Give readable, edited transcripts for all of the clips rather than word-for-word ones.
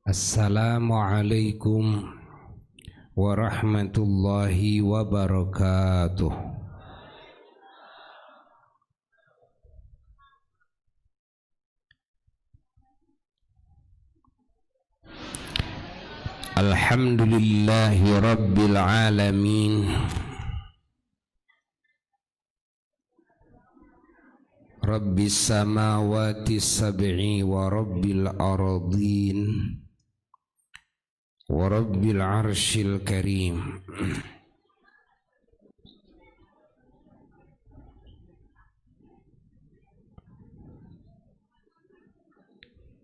Assalamualaikum warahmatullahi wabarakatuh. Alhamdulillahi rabbil alamin. Rabbis samawati sab'i wa rabbil ardin wa rabbil arshil karim.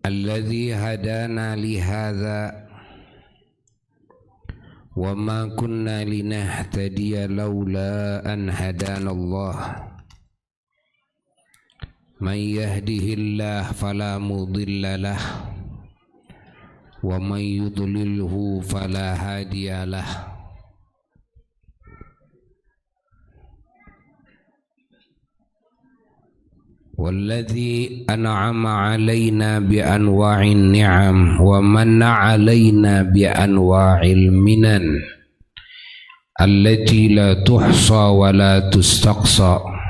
Alladzi hadana li hadza wa ma kunna linahtadiya laula an hadana Allah. Man yahdihillahu fala mudilla lahu wa man yudlilhu fala hadiya lahu. Walladzi an'ama 'alaina bi anwa'in ni'am wa manna 'alaina bi anwa'il minan allati la tuhsa wa la tustaqsa.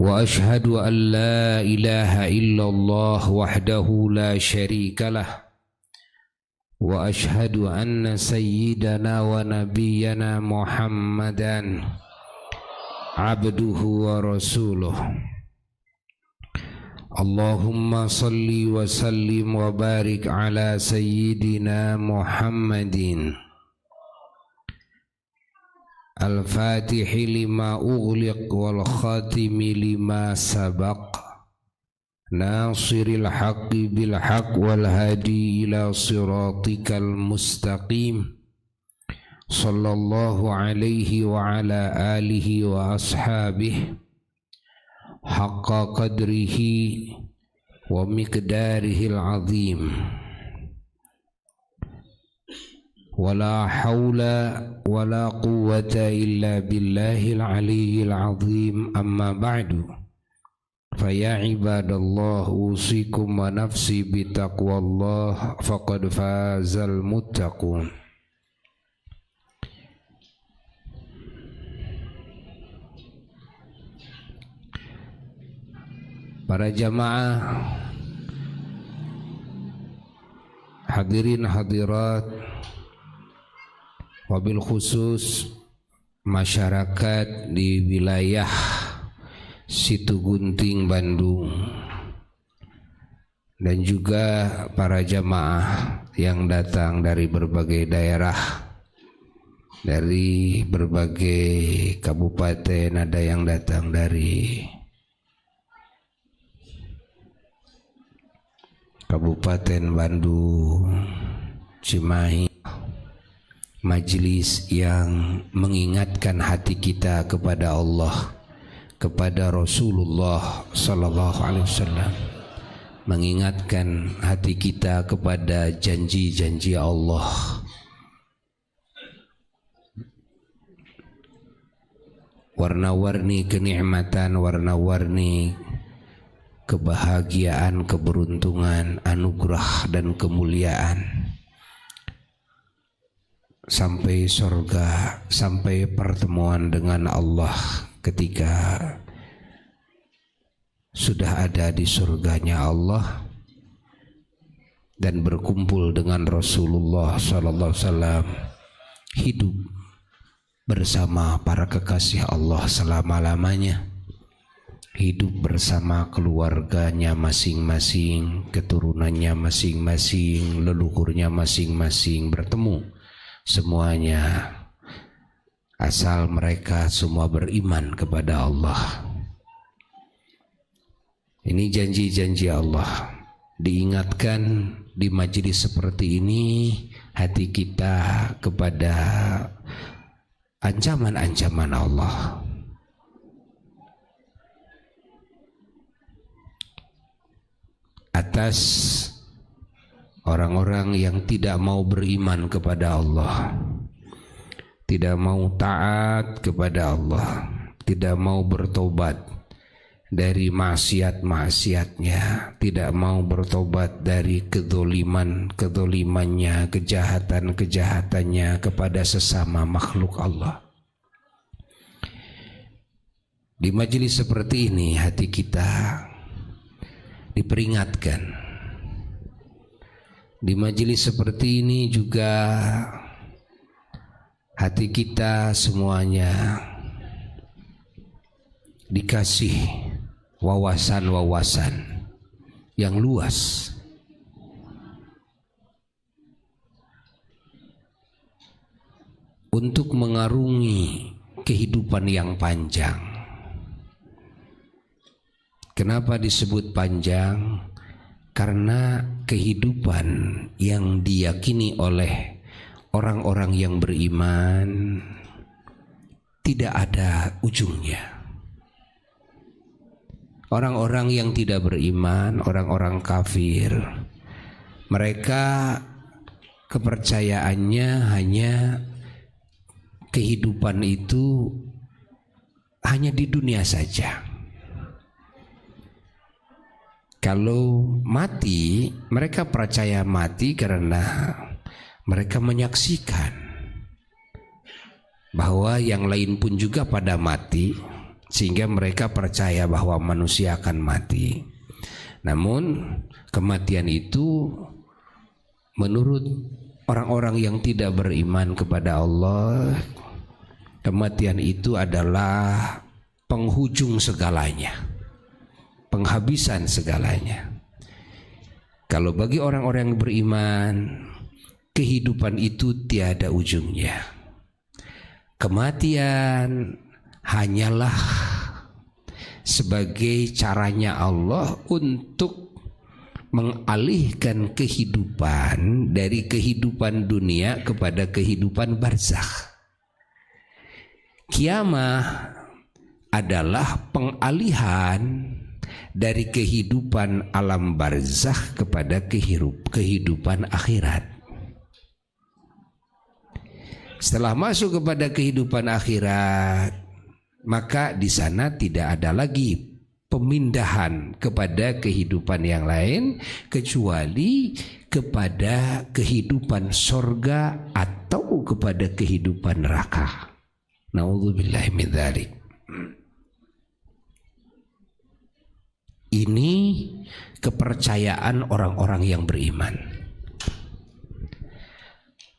Wa ashhadu an la ilaha illallah wahdahu la syarika lah wa ashhadu anna sayyidana wa nabiyyana Muhammadan abduhu wa rasuluh. Allahumma salli wa sallim wa barik ala sayyidina Muhammadin al-fatihi lima ughliq wal khatimi lima sabaq nasiril haqqi bil haqq wal hadi ila siratikal mustaqim sallallahu alaihi wa ala alihi wa ashabihi haqqa qadrihi wa miqdarihil azim. Wala hawla wala quwwata illa billahil aliyyil azim. Amma ba'du, faya ibadallah usikum wa nafsi bitaqwallah faqad fazal muttaqun. Para jamaah, hadirin hadirat, wabil khusus masyarakat di wilayah Situgunting, Bandung, dan juga para jamaah yang datang dari berbagai daerah, dari berbagai kabupaten, ada yang datang dari Kabupaten Bandung, Cimahi. Majelis yang mengingatkan hati kita kepada Allah, kepada Rasulullah sallallahu alaihi wasallam, mengingatkan hati kita kepada janji-janji Allah. Warna-warni kenikmatan, warna-warni kebahagiaan, keberuntungan, anugerah dan kemuliaan sampai surga, sampai pertemuan dengan Allah ketika sudah ada di surganya Allah dan berkumpul dengan Rasulullah sallallahu alaihi wasallam, hidup bersama para kekasih Allah selama-lamanya, hidup bersama keluarganya masing-masing, keturunannya masing-masing, leluhurnya masing-masing, bertemu semuanya asal mereka semua beriman kepada Allah. Ini janji-janji Allah. Diingatkan di majelis seperti ini hati kita kepada ancaman-ancaman Allah. Atas orang-orang yang tidak mau beriman kepada Allah, tidak mau taat kepada Allah, tidak mau bertobat, dari maksiat-maksiatnya, tidak mau bertobat dari kedolimannya, kejahatan-kejahatannya kepada sesama makhluk Allah. Di majelis seperti ini hati kita diperingatkan. Di majelis seperti ini juga hati kita semuanya dikasih wawasan-wawasan yang luas untuk mengarungi kehidupan yang panjang. Kenapa disebut panjang? Karena kehidupan yang diyakini oleh orang-orang yang beriman tidak ada ujungnya. Orang-orang yang tidak beriman, orang-orang kafir, mereka kepercayaannya hanya kehidupan itu hanya di dunia saja. Kalau mati, mereka percaya mati karena mereka menyaksikan bahwa yang lain pun juga pada mati, sehingga mereka percaya bahwa manusia akan mati. Namun kematian itu menurut orang-orang yang tidak beriman kepada Allah, kematian itu adalah penghujung segalanya, penghabisan segalanya. Kalau bagi orang-orang yang beriman, kehidupan itu tiada ujungnya. Kematian hanyalah sebagai caranya Allah untuk mengalihkan kehidupan dari kehidupan dunia kepada kehidupan barzakh. Kiamah adalah pengalihan dari kehidupan alam barzakh kepada kehidupan akhirat. Setelah masuk kepada kehidupan akhirat, maka di sana tidak ada lagi pemindahan kepada kehidupan yang lain kecuali kepada kehidupan sorga atau kepada kehidupan neraka. Na'udzubillahi min dzalik. Ini kepercayaan orang-orang yang beriman.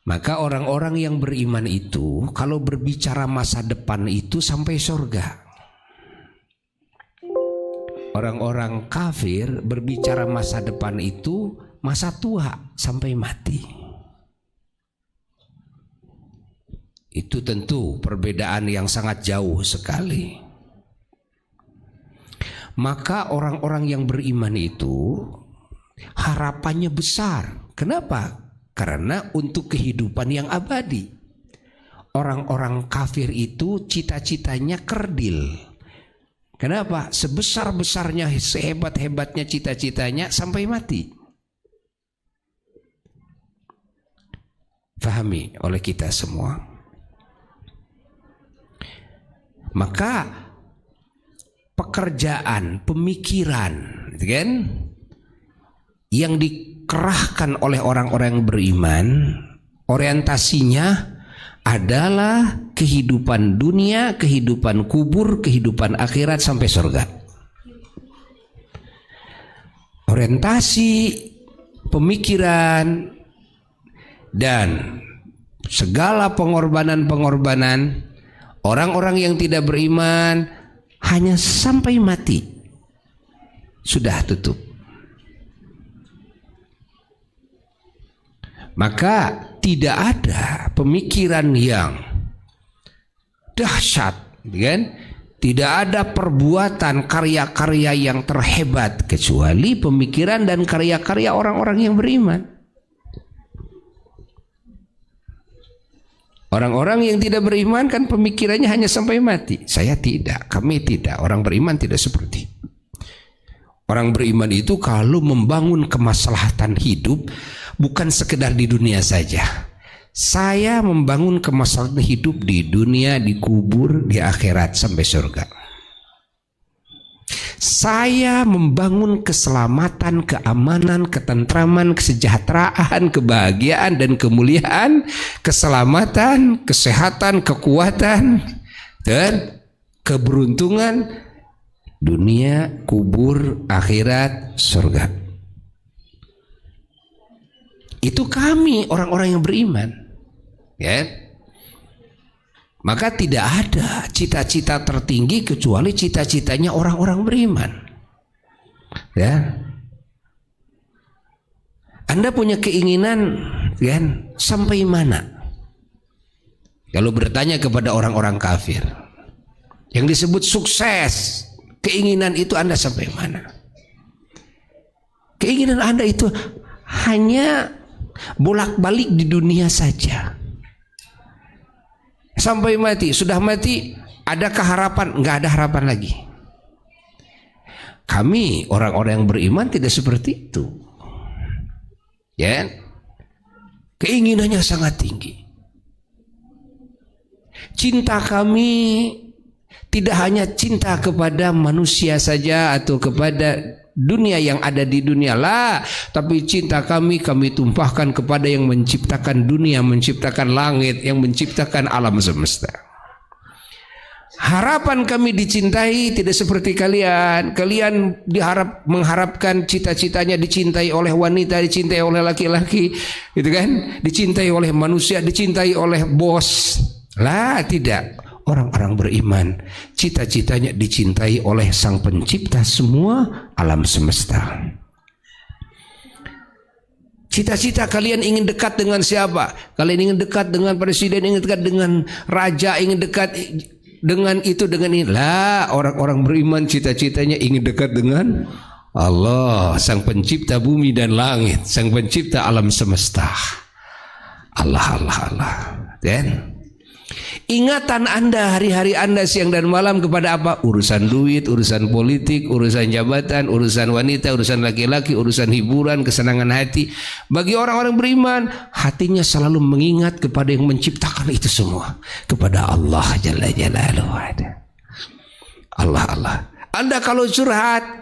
Maka orang-orang yang beriman itu kalau berbicara masa depan itu sampai surga. Orang-orang kafir berbicara masa depan itu masa tua sampai mati. Itu tentu perbedaan yang sangat jauh sekali. Maka orang-orang yang beriman itu harapannya besar. Kenapa? Karena untuk kehidupan yang abadi. Orang-orang kafir itu cita-citanya kerdil. Kenapa? Sebesar-besarnya, sehebat-hebatnya cita-citanya sampai mati. Fahami oleh kita semua. Maka pekerjaan, pemikiran, kan, yang dikerahkan oleh orang-orang yang beriman, orientasinya adalah kehidupan dunia, kehidupan kubur, kehidupan akhirat sampai surga. Orientasi, pemikiran, dan segala pengorbanan-pengorbanan orang-orang yang tidak beriman hanya sampai mati. Sudah tutup. Maka tidak ada pemikiran yang dahsyat, kan? Tidak ada perbuatan karya-karya yang terhebat kecuali pemikiran dan karya-karya orang-orang yang beriman. Orang-orang yang tidak beriman kan pemikirannya hanya sampai mati. Saya tidak, kami tidak. Orang beriman tidak seperti. Orang beriman itu kalau membangun kemaslahatan hidup bukan sekedar di dunia saja. Saya membangun kemaslahatan hidup di dunia, di kubur, di akhirat sampai surga. Saya membangun keselamatan, keamanan, ketentraman, kesejahteraan, kebahagiaan, dan kemuliaan, keselamatan, kesehatan, kekuatan, dan keberuntungan dunia, kubur, akhirat, surga. Itu kami orang-orang yang beriman, ya. Maka tidak ada cita-cita tertinggi kecuali cita-citanya orang-orang beriman. Ya. Anda punya keinginan kan sampai mana? Kalau bertanya kepada orang-orang kafir yang disebut sukses, keinginan itu Anda sampai mana? Keinginan Anda itu hanya bolak-balik di dunia saja. Sampai mati, sudah mati, adakah harapan? Enggak ada harapan lagi. Kami orang-orang yang beriman tidak seperti itu. Ya. Keinginannya sangat tinggi. Cinta kami tidak hanya cinta kepada manusia saja atau kepada dunia yang ada di dunia lah, tapi cinta kami tumpahkan kepada yang menciptakan dunia, menciptakan langit, yang menciptakan alam semesta. Harapan kami dicintai tidak seperti kalian. Kalian mengharapkan cita-citanya dicintai oleh wanita, dicintai oleh laki-laki, gitu kan? Dicintai oleh manusia, dicintai oleh bos. Lah, tidak. Orang-orang beriman cita-citanya dicintai oleh Sang Pencipta semua alam semesta. Cita-cita kalian ingin dekat dengan siapa? Kalian ingin dekat dengan presiden, ingin dekat dengan raja, ingin dekat dengan itu, dengan ini. Lah, orang-orang beriman cita-citanya ingin dekat dengan Allah, Sang Pencipta bumi dan langit, Sang Pencipta alam semesta. Allah. Dan ingatan Anda, hari-hari Anda siang dan malam kepada apa? Urusan duit, urusan politik, urusan jabatan, urusan wanita, urusan laki-laki, urusan hiburan, kesenangan hati. Bagi orang-orang beriman, hatinya selalu mengingat kepada yang menciptakan itu semua, kepada Allah Jalla Jalaluhu. Allah. Anda kalau curhat,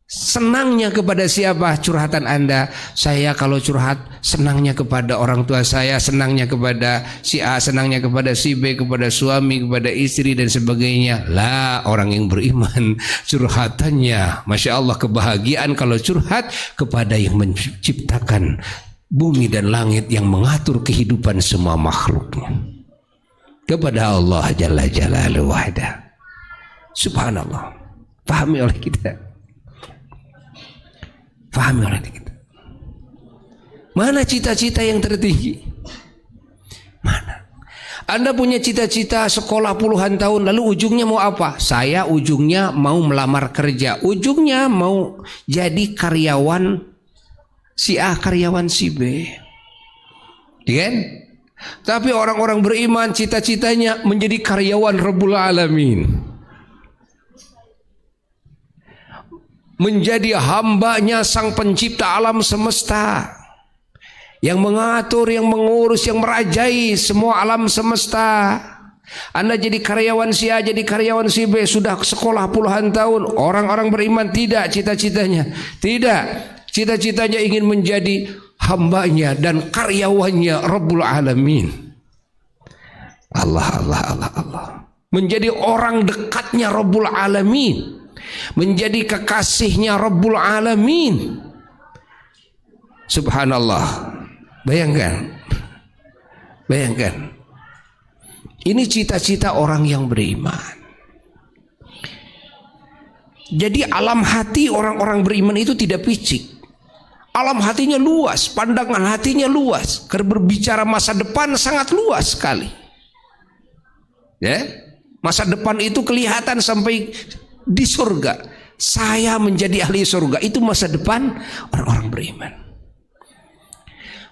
senangnya kepada siapa curhatan Anda? Saya kalau curhat senangnya kepada orang tua saya, senangnya kepada si A, senangnya kepada si B, kepada suami, kepada istri dan sebagainya. Lah, orang yang beriman curhatannya, Masya Allah, kebahagiaan kalau curhat kepada yang menciptakan bumi dan langit, yang mengatur kehidupan semua makhluknya, kepada Allah Jalla Jalaluhu wahda. Subhanallah. Pahami oleh kita. Pahami oleh kita. Mana cita-cita yang tertinggi? Mana? Anda punya cita-cita sekolah puluhan tahun, lalu ujungnya mau apa? Saya ujungnya mau melamar kerja, ujungnya mau jadi karyawan si A, karyawan si B. Ya kan? Tapi orang-orang beriman cita-citanya menjadi karyawan Rabbul Alamin, menjadi hambanya Sang Pencipta alam semesta, yang mengatur, yang mengurus, yang merajai semua alam semesta. Anda jadi karyawan si A, jadi karyawan si B, sudah sekolah puluhan tahun. Orang-orang beriman tidak cita-citanya. Tidak, cita-citanya ingin menjadi hambanya dan karyawannya Rabbul Alamin. Allah. Menjadi orang dekatnya Rabbul Alamin, menjadi kekasihnya Rabbul Alamin. Subhanallah. Bayangkan. Ini cita-cita orang yang beriman. Jadi alam hati orang-orang beriman itu tidak picik. Alam hatinya luas, pandangan hatinya luas. Karena berbicara masa depan sangat luas sekali. Ya? Masa depan itu kelihatan sampai di surga. Saya menjadi ahli surga, itu masa depan orang-orang beriman.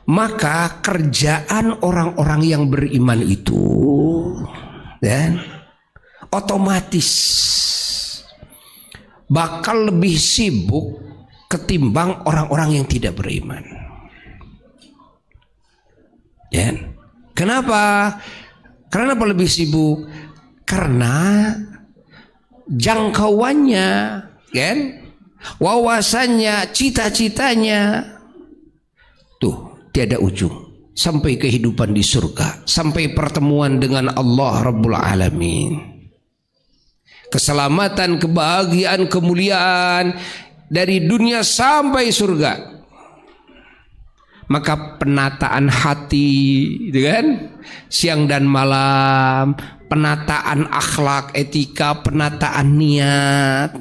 Maka kerjaan orang-orang yang beriman itu dan otomatis bakal lebih sibuk ketimbang orang-orang yang tidak beriman. Ya. Kenapa? Kenapa lebih sibuk? Karena jangkauannya kan? Wawasannya, cita-citanya tuh tiada ujung sampai kehidupan di surga, sampai pertemuan dengan Allah Rabbul Alamin. Keselamatan, kebahagiaan, kemuliaan dari dunia sampai surga. Maka penataan hati, gitu kan? Siang dan malam, penataan akhlak, etika, penataan niat,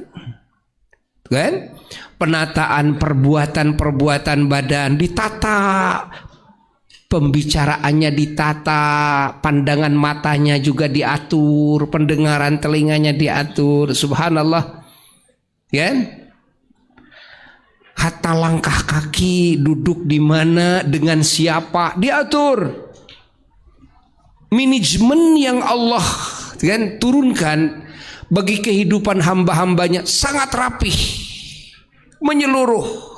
kan? Penataan perbuatan-perbuatan badan ditata, pembicaraannya ditata, pandangan matanya juga diatur, pendengaran telinganya diatur, subhanallah, kan? Hatta langkah kaki, duduk di mana, dengan siapa diatur. Manajemen yang Allah kan turunkan bagi kehidupan hamba-hambanya sangat rapih, menyeluruh.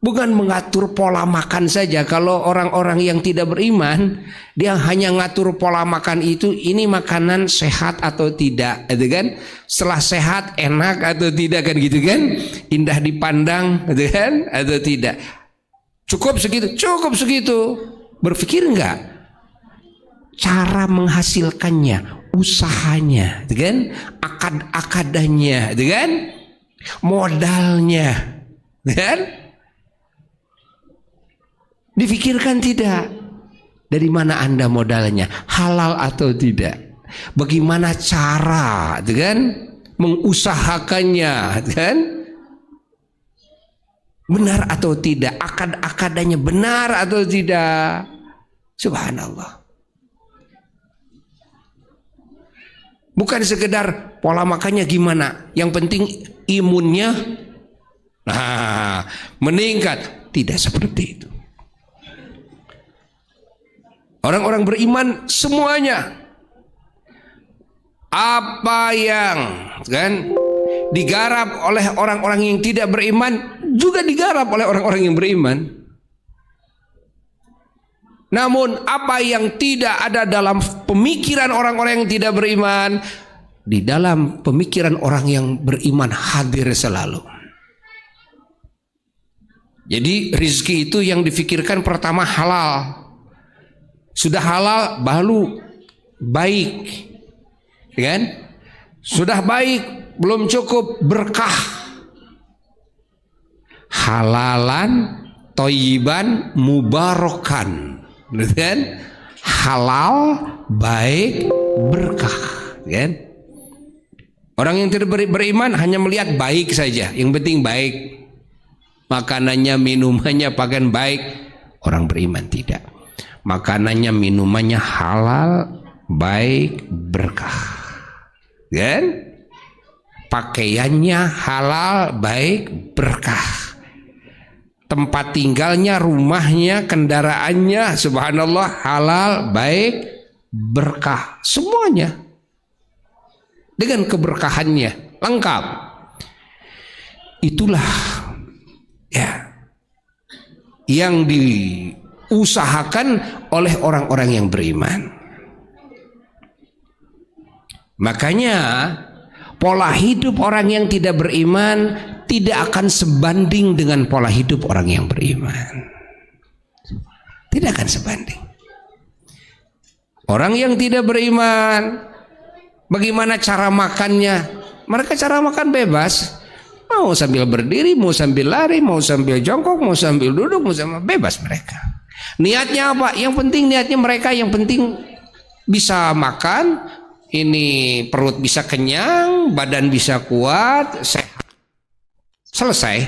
Bukan mengatur pola makan saja. Kalau orang-orang yang tidak beriman, dia hanya ngatur pola makan itu, ini makanan sehat atau tidak, gitu kan? Setelah sehat enak atau tidak, kan gitu kan? Indah dipandang, gitu kan? Atau tidak? Cukup segitu, cukup segitu. Berpikir enggak? Cara menghasilkannya, usahanya, gitu kan? Akad-akadannya, gitu kan? Modalnya, gitu kan? Difikirkan tidak? Dari mana Anda modalnya? Halal atau tidak? Bagaimana cara, kan? Mengusahakannya, kan? Benar atau tidak? Akad-akadannya benar atau tidak? Subhanallah. Bukan sekedar pola makannya gimana, yang penting imunnya meningkat. Tidak seperti itu. Orang-orang beriman semuanya, apa yang kan digarap oleh orang-orang yang tidak beriman juga digarap oleh orang-orang yang beriman. Namun apa yang tidak ada dalam pemikiran orang-orang yang tidak beriman, di dalam pemikiran orang yang beriman hadir selalu. Jadi rizki itu yang difikirkan pertama halal. Sudah halal baru baik, kan? Sudah baik belum cukup berkah. Halalan, thayyiban, mubarakan, kan? Halal, baik, berkah, kan? Orang yang tidak beriman hanya melihat baik saja, yang penting baik. Makanannya, minumannya, pakaian baik. Orang beriman tidak. Makanannya, minumannya halal, baik, berkah, kan? Pakaiannya halal, baik, berkah. Tempat tinggalnya, rumahnya, kendaraannya, subhanallah, halal, baik, berkah. Semuanya dengan keberkahannya lengkap. Itulah ya yang diusahakan oleh orang-orang yang beriman. Makanya pola hidup orang yang tidak beriman tidak akan sebanding dengan pola hidup orang yang beriman. Tidak akan sebanding. Orang yang tidak beriman, bagaimana cara makannya? Mereka cara makan bebas. Mau sambil berdiri, mau sambil lari, mau sambil jongkok, mau sambil duduk, mau sambil bebas mereka. Niatnya apa? Yang penting niatnya mereka, yang penting bisa makan, ini perut bisa kenyang, badan bisa kuat, sehat. Selesai.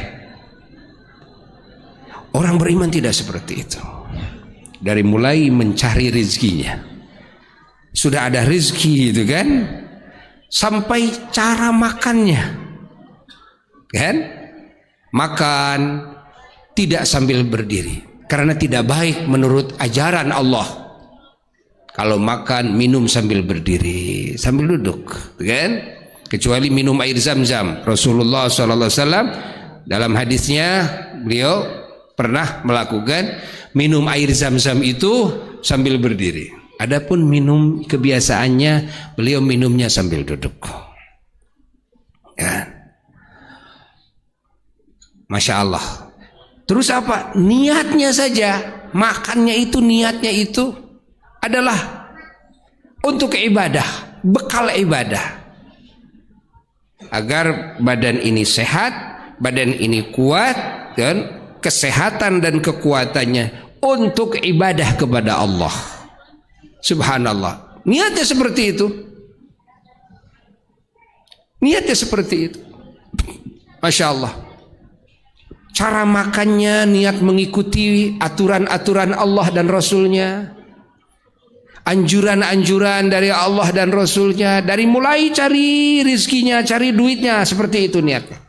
Orang beriman tidak seperti itu. Dari mulai mencari rezekinya, sudah ada rezeki itu kan, sampai cara makannya, kan? Makan tidak sambil berdiri, karena tidak baik menurut ajaran Allah. Kalau makan minum sambil berdiri, sambil duduk, kan? Kecuali minum air zam-zam. Rasulullah SAW dalam hadisnya beliau pernah melakukan minum air zam-zam itu sambil berdiri. Adapun minum kebiasaannya beliau minumnya sambil duduk. Masya Allah. Terus apa? Niatnya saja, makannya itu, niatnya itu adalah untuk ibadah, bekal ibadah. Agar badan ini sehat, badan ini kuat, kan? Kesehatan dan kekuatannya untuk ibadah kepada Allah. Subhanallah. Niatnya seperti itu. Niatnya seperti itu. Masya Allah. Cara makannya niat mengikuti aturan-aturan Allah dan Rasulnya. Anjuran-anjuran dari Allah dan Rasulnya. Dari mulai cari rizkinya, cari duitnya. Seperti itu niatnya.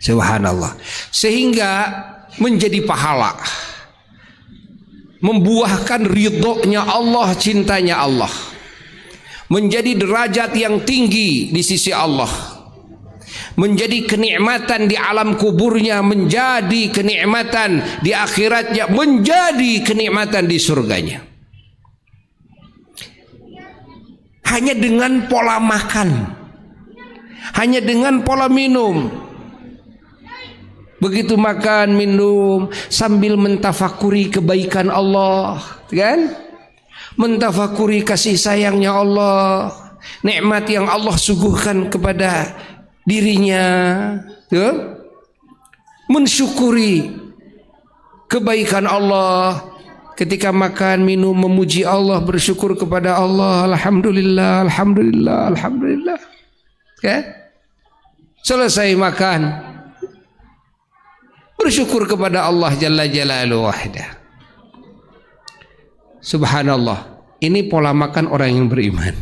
Subhanallah. Sehingga menjadi pahala. Membuahkan ridhonya Allah, cintanya Allah. Menjadi derajat yang tinggi di sisi Allah. Menjadi kenikmatan di alam kuburnya, menjadi kenikmatan di akhiratnya, menjadi kenikmatan di surganya. Hanya dengan pola makan, hanya dengan pola minum. Begitu makan, minum sambil mentafakuri kebaikan Allah, kan? Mentafakuri kasih sayangnya Allah, nikmat yang Allah suguhkan kepada dirinya, ya? Mensyukuri kebaikan Allah. Ketika makan, minum, memuji Allah, bersyukur kepada Allah. Alhamdulillah, alhamdulillah, alhamdulillah. Okay? Selesai makan, bersyukur kepada Allah Jalla Jalaluhu wahdah. Subhanallah. Ini pola makan orang yang beriman.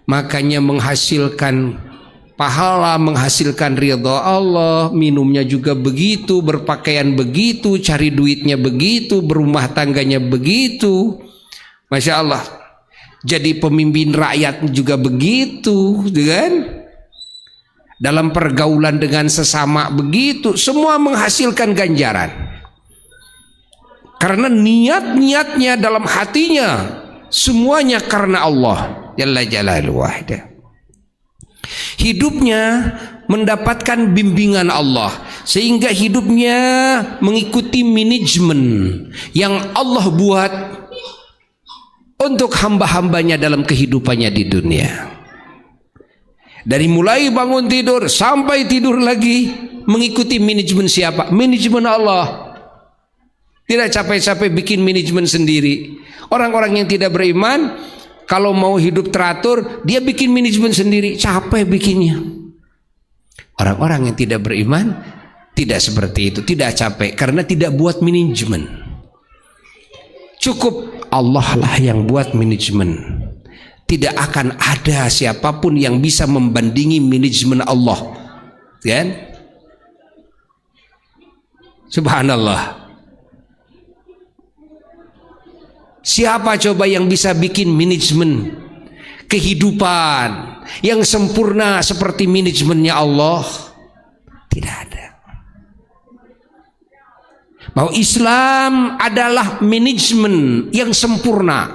Makanya menghasilkan pahala, menghasilkan ridha Allah. Minumnya juga begitu, berpakaian begitu, cari duitnya begitu, berumah tangganya begitu. Masya Allah. Jadi pemimpin rakyat juga begitu, kan? Dalam pergaulan dengan sesama begitu. Semua menghasilkan ganjaran. Karena niat-niatnya dalam hatinya semuanya karena Allah Jalla Jalaluhu wahdah. Hidupnya mendapatkan bimbingan Allah, sehingga hidupnya mengikuti manajemen yang Allah buat untuk hamba-hambanya dalam kehidupannya di dunia. Dari mulai bangun tidur sampai tidur lagi mengikuti manajemen siapa? Manajemen Allah. Tidak capek-capek bikin manajemen sendiri. Orang-orang yang tidak beriman kalau mau hidup teratur, dia bikin manajemen sendiri, capek bikinnya. Orang-orang yang tidak beriman tidak seperti itu, tidak capek karena tidak buat manajemen. Cukup Allah lah yang buat manajemen. Tidak akan ada siapapun yang bisa membandingi manajemen Allah. Kan? Subhanallah. Siapa coba yang bisa bikin manajemen kehidupan yang sempurna seperti manajemennya Allah? Tidak ada. Bahwa Islam adalah manajemen yang sempurna,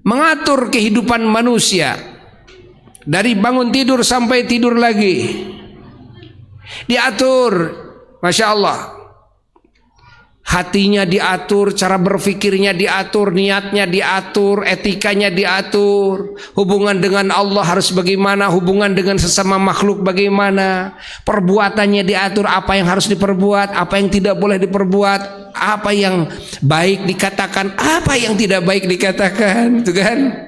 mengatur kehidupan manusia dari bangun tidur sampai tidur lagi, diatur. Masya Allah. Hatinya diatur, cara berfikirnya diatur, niatnya diatur, etikanya diatur. Hubungan dengan Allah harus bagaimana, hubungan dengan sesama makhluk bagaimana. Perbuatannya diatur, apa yang harus diperbuat, apa yang tidak boleh diperbuat, apa yang baik dikatakan, apa yang tidak baik dikatakan, itu kan?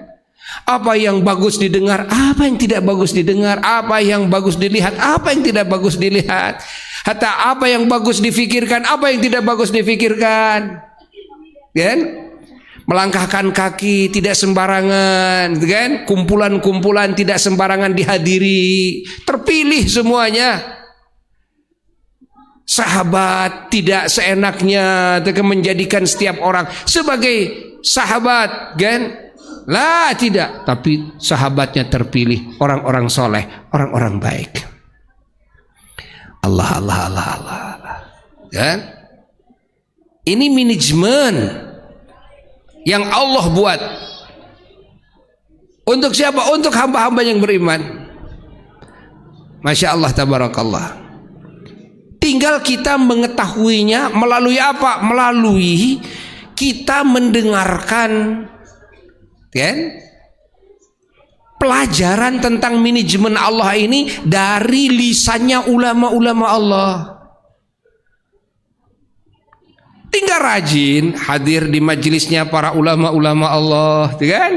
Apa yang bagus didengar, apa yang tidak bagus didengar, apa yang bagus dilihat, apa yang tidak bagus dilihat. Hatta apa yang bagus difikirkan, apa yang tidak bagus difikirkan, kan? Melangkahkan kaki tidak sembarangan, kan? Kumpulan-kumpulan tidak sembarangan dihadiri, terpilih semuanya. Sahabat tidak seenaknya menjadikan setiap orang sebagai sahabat, kan? Lah tidak, tapi sahabatnya terpilih orang-orang soleh, orang-orang baik. Allah, Allah, Allah, Allah, Allah. Kan? Ini manajemen yang Allah buat. Untuk siapa? Untuk hamba-hamba yang beriman. Masya Allah, tabarakallah. Tinggal kita mengetahuinya melalui apa? Melalui kita mendengarkan, kan? Pelajaran tentang manajemen Allah ini dari lisannya ulama-ulama Allah. Tinggal rajin hadir di majelisnya para ulama-ulama Allah, kan?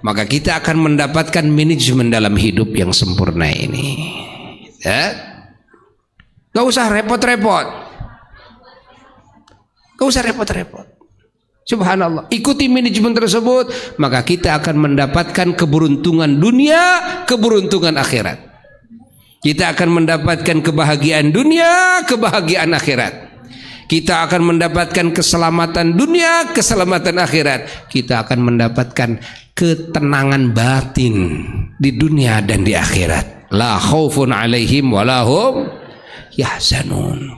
Maka kita akan mendapatkan manajemen dalam hidup yang sempurna ini. Ya? Gak usah repot-repot. Gak usah repot-repot. Subhanallah, ikuti manajemen tersebut, maka kita akan mendapatkan keberuntungan dunia, keberuntungan akhirat. Kita akan mendapatkan kebahagiaan dunia, kebahagiaan akhirat. Kita akan mendapatkan keselamatan dunia, keselamatan akhirat. Kita akan mendapatkan ketenangan batin di dunia dan di akhirat. La khaufun alaihim wa lahum yahzanun.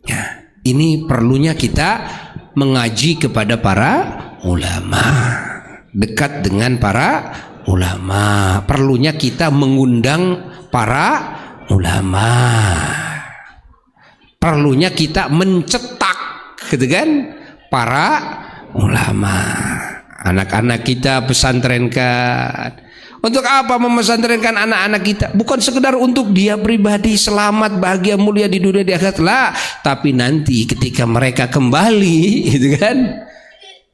Ya, ini perlunya kita mengaji kepada para ulama, dekat dengan para ulama. Perlunya kita mengundang para ulama. Perlunya kita mencetak, gitu kan, para ulama. Anak-anak kita pesantrenkan. Untuk apa memesantrenkan anak-anak kita? Bukan sekedar untuk dia pribadi selamat, bahagia, mulia di dunia di akhirat lah, tapi nanti ketika mereka kembali, gitu kan,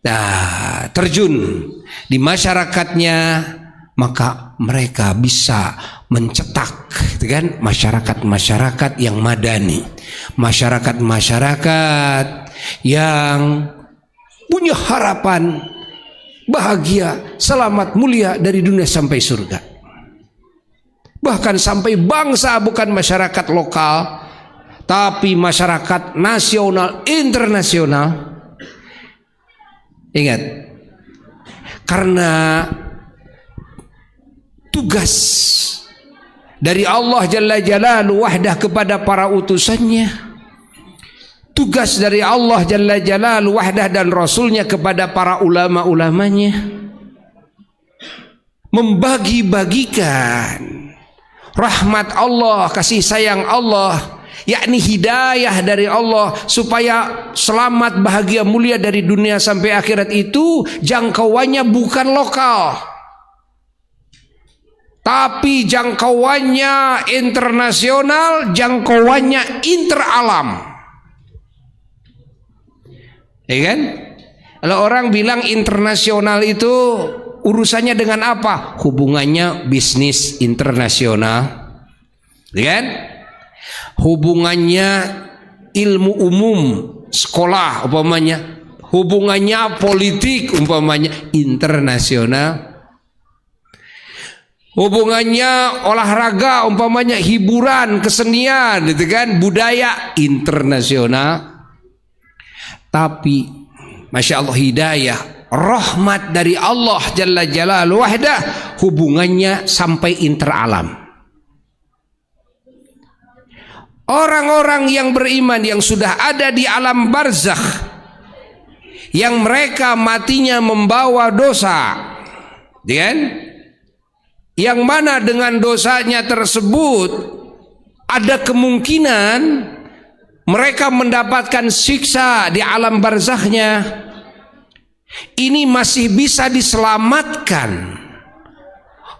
nah, terjun di masyarakatnya, maka mereka bisa mencetak, gitu kan, masyarakat-masyarakat yang madani, masyarakat-masyarakat yang punya harapan bahagia, selamat, mulia dari dunia sampai surga. Bahkan sampai bangsa, bukan masyarakat lokal, tapi masyarakat nasional, internasional. Ingat, karena tugas dari Allah Jalla Jalaluhu wahdah kepada para utusannya, tugas dari Allah Jalla Jalaluhu wahdah dan Rasulnya kepada para ulama-ulamanya, membagi-bagikan rahmat Allah, kasih sayang Allah, yakni hidayah dari Allah, supaya selamat, bahagia, mulia dari dunia sampai akhirat itu jangkauannya bukan lokal, tapi jangkauannya internasional, jangkauannya interalam. Ya kan? Kalau orang bilang internasional itu urusannya dengan apa? Hubungannya bisnis internasional, ya kan? Hubungannya ilmu umum, sekolah umpamanya, hubungannya politik umpamanya internasional, hubungannya olahraga umpamanya hiburan, kesenian, gitu kan, budaya internasional. Tapi Masya Allah, hidayah, rahmat dari Allah Jalla Jalaluhu wahdah, hubungannya sampai interalam. Orang-orang yang beriman yang sudah ada di alam barzakh, yang mereka matinya membawa dosa, kan? Yang mana dengan dosanya tersebut ada kemungkinan mereka mendapatkan siksa di alam barzakhnya. Ini masih bisa diselamatkan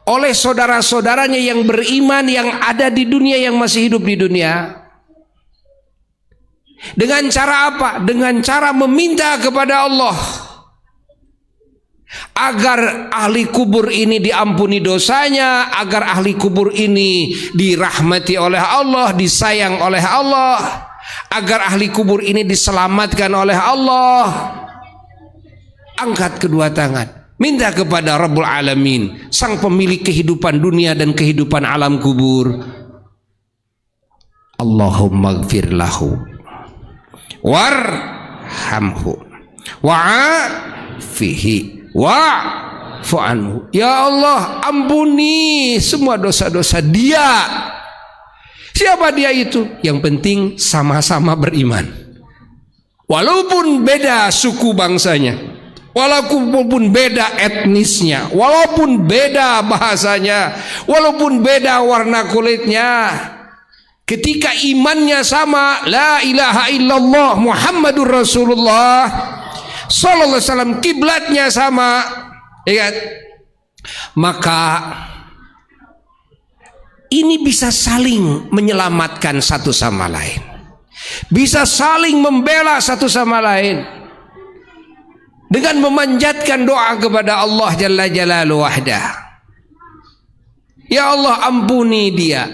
oleh saudara-saudaranya yang beriman yang ada di dunia, yang masih hidup di dunia. Dengan cara apa? Dengan cara meminta kepada Allah agar ahli kubur ini diampuni dosanya, agar ahli kubur ini dirahmati oleh Allah, disayang oleh Allah, agar ahli kubur ini diselamatkan oleh Allah. Angkat kedua tangan, minta kepada Rabbul Alamin, sang pemilik kehidupan dunia dan kehidupan alam kubur. Allahumma gfir lahu warhamhu wa'afihi wa'fu anhu. Ya Allah, ampuni semua dosa-dosa dia. Siapa dia itu? Yang penting sama-sama beriman, walaupun beda suku bangsanya, Walaupun beda etnisnya, walaupun beda bahasanya, walaupun beda warna kulitnya, ketika imannya sama, la ilaha illallah Muhammadur Rasulullah sallallahu alaihi wasallam, kiblatnya sama, ingat, maka ini bisa saling menyelamatkan satu sama lain, bisa saling membela satu sama lain dengan memanjatkan doa kepada Allah Jalla Jalaluhu wahdah. Ya Allah, ampuni dia,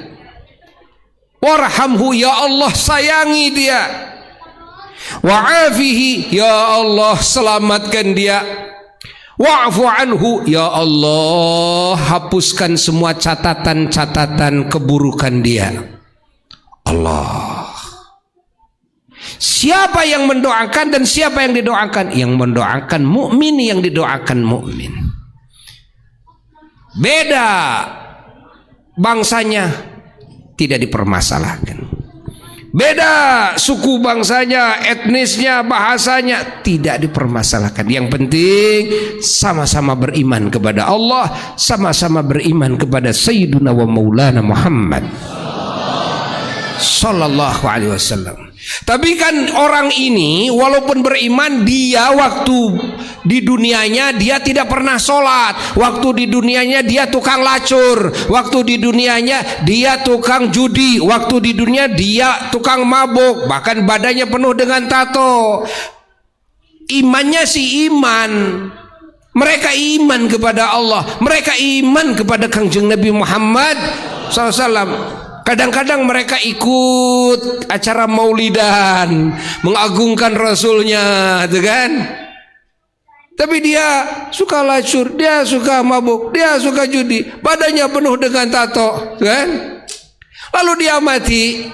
warhamhu, ya Allah sayangi dia, wa'afihi, ya Allah selamatkan dia, wa'fu anhu, ya Allah hapuskan semua catatan-catatan keburukan dia. Allah. Siapa yang mendoakan dan siapa yang didoakan? Yang mendoakan mukmin, yang didoakan mukmin. Beda bangsanya tidak dipermasalahkan. Beda suku bangsanya, etnisnya, bahasanya tidak dipermasalahkan. Yang penting sama-sama beriman kepada Allah, sama-sama beriman kepada Sayyiduna wa Maulana Muhammad sallallahu alaihi wasallam. Tapi kan orang ini walaupun beriman, dia waktu di dunianya dia tidak pernah sholat, waktu di dunianya dia tukang lacur, waktu di dunianya dia tukang judi, waktu di dunia dia tukang mabuk, bahkan badannya penuh dengan tato. Imannya si iman, mereka iman kepada Allah, mereka iman kepada Kangjeng Nabi Muhammad SAW. Kadang-kadang mereka ikut acara maulidan, mengagungkan Rasulnya, gitu kan? Tapi dia suka lacur, dia suka mabuk, dia suka judi, badannya penuh dengan tato, kan? Lalu dia mati,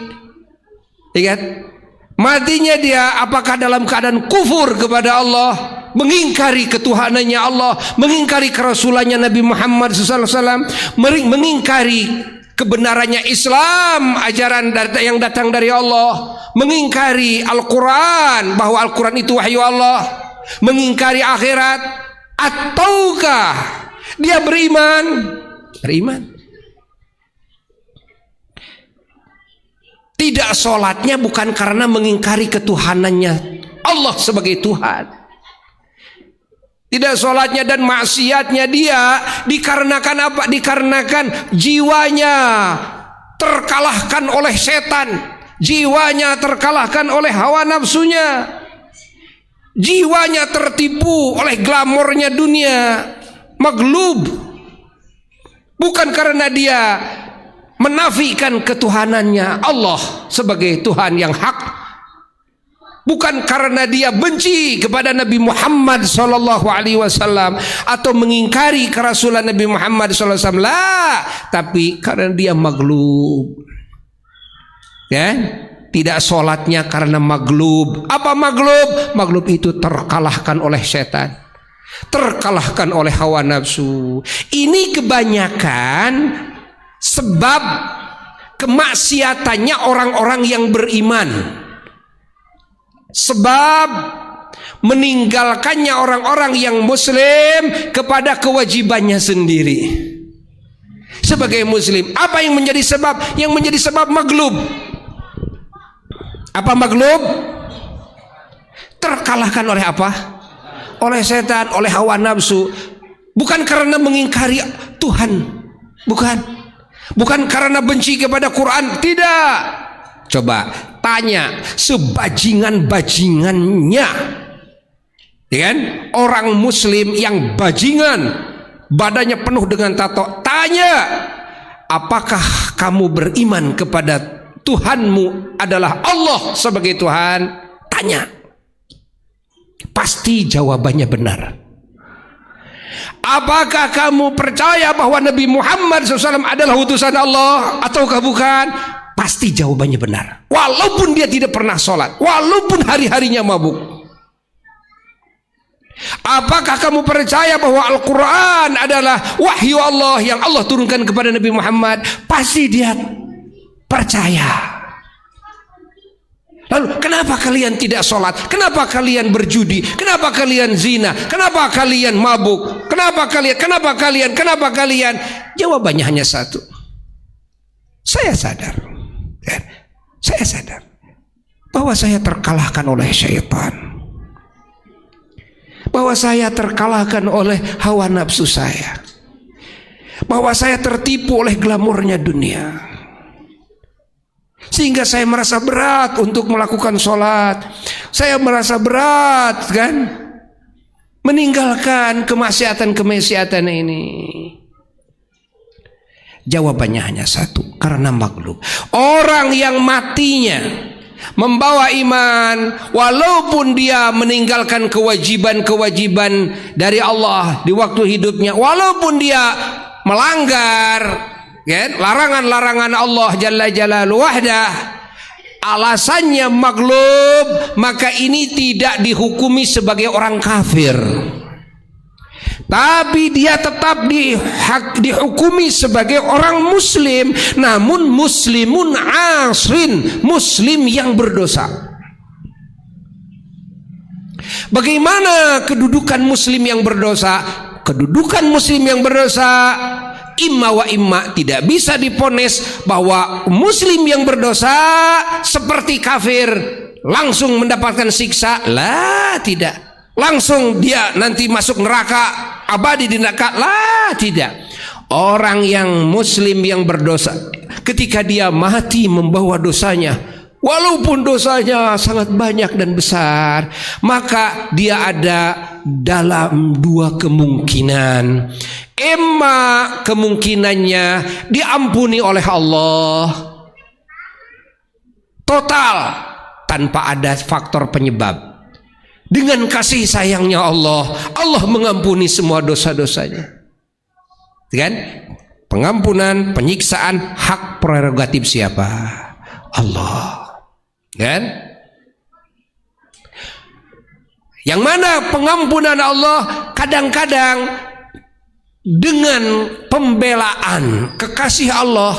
ingat? Matinya dia apakah dalam keadaan kufur kepada Allah, mengingkari ketuhanannya Allah, mengingkari kerasulannya Nabi Muhammad SAW, mengingkari kebenarannya Islam, ajaran yang datang dari Allah, mengingkari Al-Quran, bahwa Al-Quran itu wahyu Allah, mengingkari akhirat, ataukah dia beriman? Beriman. Tidak sholatnya bukan karena mengingkari ketuhanannya Allah sebagai Tuhan. Tidak sholatnya dan maksiatnya dia dikarenakan apa? Dikarenakan jiwanya terkalahkan oleh setan, jiwanya terkalahkan oleh hawa nafsunya, jiwanya tertipu oleh glamornya dunia, maglub. Bukan karena dia menafikan ketuhanannya Allah sebagai Tuhan yang hak, bukan karena dia benci kepada Nabi Muhammad sallallahu alaihi wasallam atau mengingkari kerasulan Nabi Muhammad sallallahu alaihi wasallam, lah, tapi karena dia maglub. Ya, tidak sholatnya karena maglub. Apa maglub? Maglub itu terkalahkan oleh setan, terkalahkan oleh hawa nafsu. Ini kebanyakan sebab kemaksiatannya orang-orang yang beriman, sebab meninggalkannya orang-orang yang muslim kepada kewajibannya sendiri sebagai muslim. Apa yang menjadi sebab? Yang menjadi sebab maglub. Apa maglub? Terkalahkan oleh apa? Oleh setan, oleh hawa nafsu. Bukan karena mengingkari Tuhan, bukan. Bukan karena benci kepada Quran, tidak. Coba tanya sebajingan-bajingannya, ya kan? Orang muslim yang bajingan, badannya penuh dengan tato, tanya, apakah kamu beriman kepada Tuhanmu adalah Allah sebagai Tuhan? Tanya, pasti jawabannya benar. Apakah kamu percaya bahwa Nabi Muhammad SAW adalah utusan Allah ataukah bukan? Pasti jawabannya benar. Walaupun dia tidak pernah sholat, walaupun hari-harinya mabuk. Apakah kamu percaya bahwa Al-Quran adalah wahyu Allah yang Allah turunkan kepada Nabi Muhammad? Pasti dia percaya. Lalu kenapa kalian tidak sholat? Kenapa kalian berjudi? Kenapa kalian zina? Kenapa kalian mabuk? Kenapa kalian? Jawabannya hanya satu. Saya sadar bahwa saya terkalahkan oleh syaitan, bahwa saya terkalahkan oleh hawa nafsu saya, bahwa saya tertipu oleh glamornya dunia. Sehingga saya merasa berat untuk melakukan sholat. Saya merasa berat kan meninggalkan kemaksiatan ini. Jawabannya hanya satu, karena makhluk. Orang yang matinya membawa iman, walaupun dia meninggalkan kewajiban-kewajiban dari Allah di waktu hidupnya, walaupun dia melanggar larangan-larangan Allah Jalla Jalaluhu wahdah, alasannya maghlub, maka ini tidak dihukumi sebagai orang kafir, tapi dia tetap dihukumi sebagai orang muslim, namun muslimun asin, muslim yang berdosa. Bagaimana kedudukan muslim yang berdosa? Kedudukan muslim yang berdosa imma wa imma, tidak bisa diponis bahwa muslim yang berdosa seperti kafir langsung mendapatkan siksa, lah tidak, langsung dia nanti masuk neraka, abadi di neraka, lah tidak. Orang yang muslim yang berdosa ketika dia mati membawa dosanya, walaupun dosanya sangat banyak dan besar, maka dia ada dalam dua kemungkinan. Emma kemungkinannya diampuni oleh Allah total tanpa ada faktor penyebab. Dengan kasih sayangnya Allah, Allah mengampuni semua dosa-dosanya. Kan? Pengampunan, penyiksaan hak prerogatif siapa? Allah. Kan? Yang mana pengampunan Allah kadang-kadang dengan pembelaan kekasih Allah.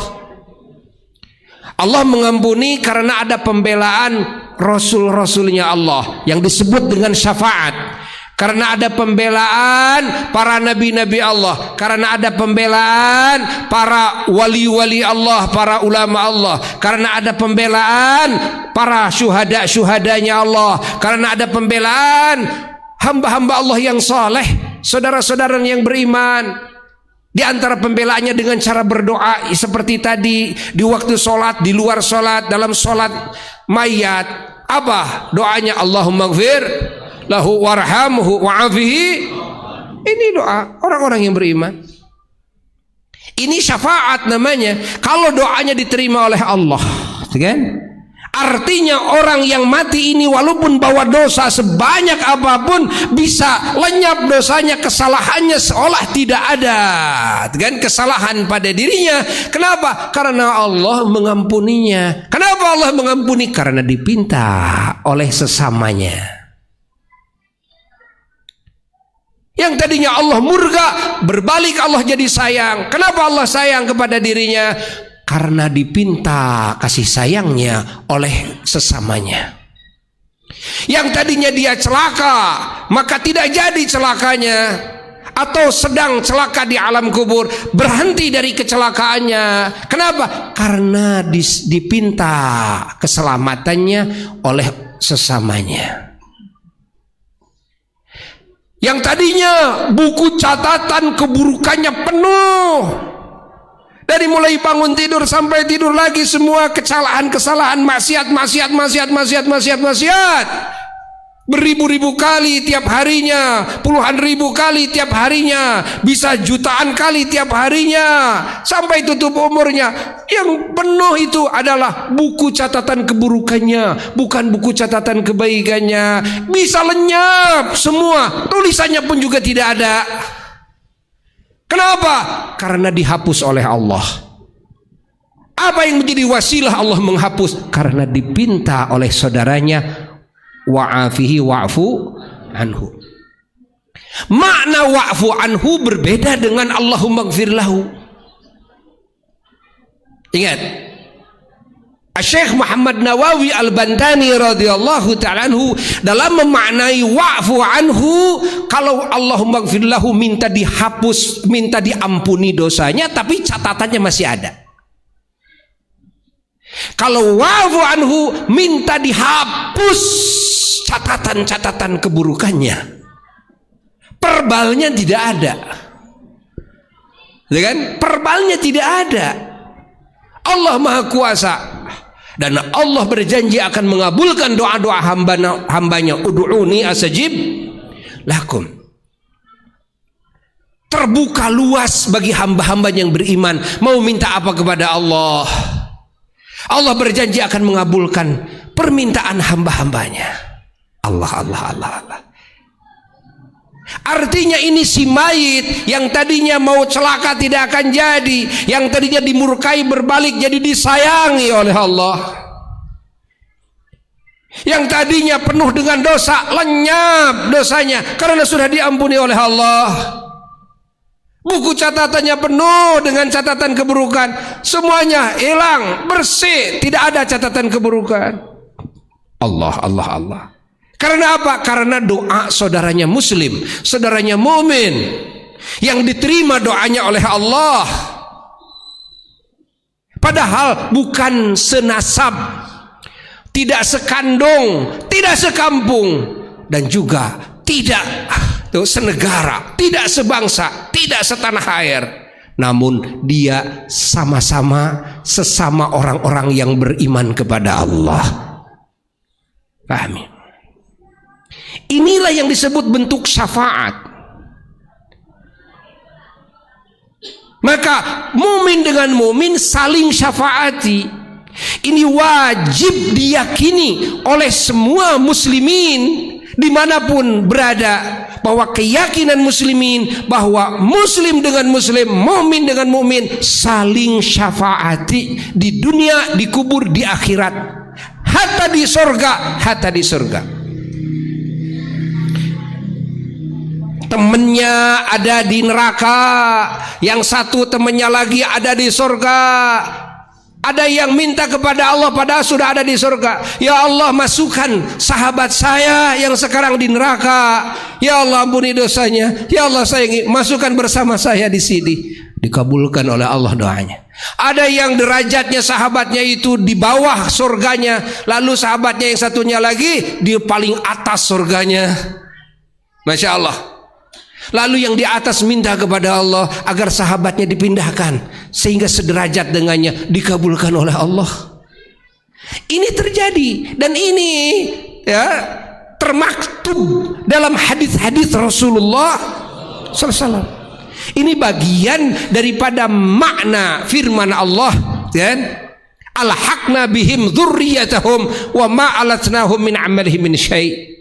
Allah mengampuni karena ada pembelaan Rasul-Rasulnya Allah yang disebut dengan syafaat. Karena ada pembelaan para nabi-nabi Allah, karena ada pembelaan para wali-wali Allah, para ulama Allah, karena ada pembelaan para syuhada-syuhadanya Allah, karena ada pembelaan hamba-hamba Allah yang saleh, saudara-saudara yang beriman. Di antara pembelaannya dengan cara berdoa seperti tadi, di waktu sholat, di luar sholat, dalam sholat mayat. Apa doanya? Allahumma gfir lahu warhamhu wa'afihi. Ini doa orang-orang yang beriman. Ini syafaat namanya. Kalau doanya diterima oleh Allah, kan? Artinya orang yang mati ini walaupun bawa dosa sebanyak apapun bisa lenyap dosanya, kesalahannya seolah tidak ada, kan? Kesalahan pada dirinya. Kenapa? Karena Allah mengampuninya. Kenapa Allah mengampuni? Karena dipinta oleh sesamanya. Yang tadinya Allah murka, berbalik Allah jadi sayang. Kenapa Allah sayang kepada dirinya? Karena dipinta kasih sayangnya oleh sesamanya. Yang tadinya dia celaka, maka tidak jadi celakanya. Atau sedang celaka di alam kubur, berhenti dari kecelakaannya. Kenapa? Karena dipinta keselamatannya oleh sesamanya. Yang tadinya buku catatan keburukannya penuh, dari mulai bangun tidur sampai tidur lagi semua kesalahan-kesalahan, maksiat, beribu-ribu kali tiap harinya, puluhan ribu kali tiap harinya, bisa jutaan kali tiap harinya, sampai tutup umurnya. Yang penuh itu adalah buku catatan keburukannya, bukan buku catatan kebaikannya. Bisa lenyap semua, tulisannya pun juga tidak ada. Kenapa? Karena dihapus oleh Allah. Apa yang menjadi wasilah Allah menghapus? Karena dipinta oleh saudaranya, wa'afihi wa'fu anhu. Makna wa'fu anhu berbeda dengan Allahumma gfir lahu. Ingat, Syekh Muhammad Nawawi Al-Bantani radhiyallahu ta'ala anhu dalam memaknai wa'fu anhu, kalau Allahumma gfirlahu minta dihapus, minta diampuni dosanya, tapi catatannya masih ada. Kalau wa'fu anhu minta dihapus catatan-catatan keburukannya, perbalnya tidak ada, ya kan? Perbalnya tidak ada. Allah Maha Kuasa. Dan Allah berjanji akan mengabulkan doa-doa hambanya. Ud'uni astajib lakum. Terbuka luas bagi hamba-hamba yang beriman. Mau minta apa kepada Allah, Allah berjanji akan mengabulkan permintaan hamba-hambanya. Allah. Artinya ini si mayit yang tadinya mau celaka tidak akan jadi, yang tadinya dimurkai berbalik jadi disayangi oleh Allah, yang tadinya penuh dengan dosa lenyap dosanya karena sudah diampuni oleh Allah. Buku catatannya penuh dengan catatan keburukan, semuanya hilang bersih, tidak ada catatan keburukan. Allah. Karena apa? Karena doa saudaranya muslim, saudaranya mukmin yang diterima doanya oleh Allah. Padahal bukan senasab, tidak sekandung, tidak sekampung, dan juga tidak senegara, tidak sebangsa, tidak setanah air. Namun dia sama-sama sesama orang-orang yang beriman kepada Allah. Pahami? Inilah yang disebut bentuk syafaat. Maka mumin dengan mumin saling syafaati. Ini wajib diyakini oleh semua muslimin dimanapun berada, bahwa keyakinan muslimin bahwa muslim dengan muslim, mumin dengan mumin saling syafaati di dunia, di kubur, di akhirat, hatta di surga. Temennya ada di neraka, yang satu temennya lagi ada di surga. Ada yang minta kepada Allah padahal sudah ada di surga. Ya Allah, masukkan sahabat saya yang sekarang di neraka. Ya Allah, ampuni dosanya. Ya Allah, sayangi, masukkan bersama saya di sini. Dikabulkan oleh Allah doanya. Ada yang derajatnya sahabatnya itu di bawah surganya, lalu sahabatnya yang satunya lagi di paling atas surganya. Masya Allah. Lalu yang di atas minta kepada Allah agar sahabatnya dipindahkan sehingga sederajat dengannya, dikabulkan oleh Allah. Ini terjadi dan ini ya termaktub dalam hadis-hadis Rasulullah SAW. Ini bagian daripada makna firman Allah, kan? Alhaqna bihim dzurriyyatahum wa ma alatnahum min amalihim min syai'.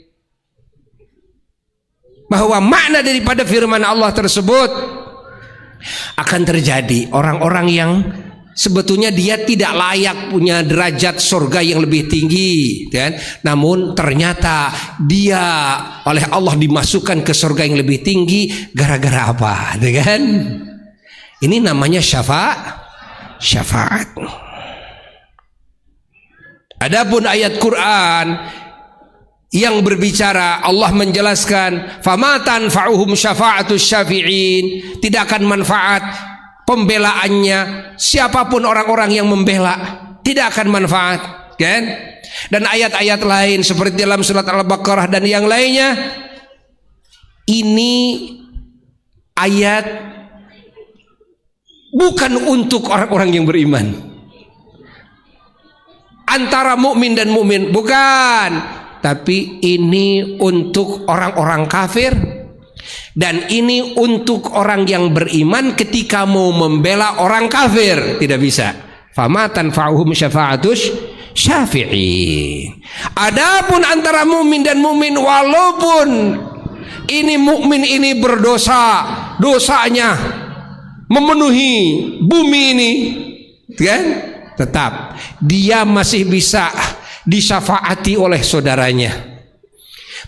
Bahwa makna daripada firman Allah tersebut akan terjadi orang-orang yang sebetulnya dia tidak layak punya derajat surga yang lebih tinggi, kan? Namun ternyata dia oleh Allah dimasukkan ke surga yang lebih tinggi gara-gara apa, kan? Ini namanya syafaat. Adapun ayat Quran yang berbicara, Allah menjelaskan fama tanfa'uhum syafa'atus syafi'in, tidak akan manfaat pembelaannya siapapun orang-orang yang membela, tidak akan manfaat, kan? Dan ayat-ayat lain seperti dalam surat Al-Baqarah dan yang lainnya, ini ayat bukan untuk orang-orang yang beriman antara mukmin dan mukmin, bukan. Tapi ini untuk orang-orang kafir, dan ini untuk orang yang beriman ketika mau membela orang kafir tidak bisa. Fama tanfa'uhum syafa'atus syafi'in. Adapun antara mukmin dan mukmin, walaupun ini mukmin ini berdosa, dosanya memenuhi bumi ini, kan? Tetap dia masih bisa disyafaati oleh saudaranya,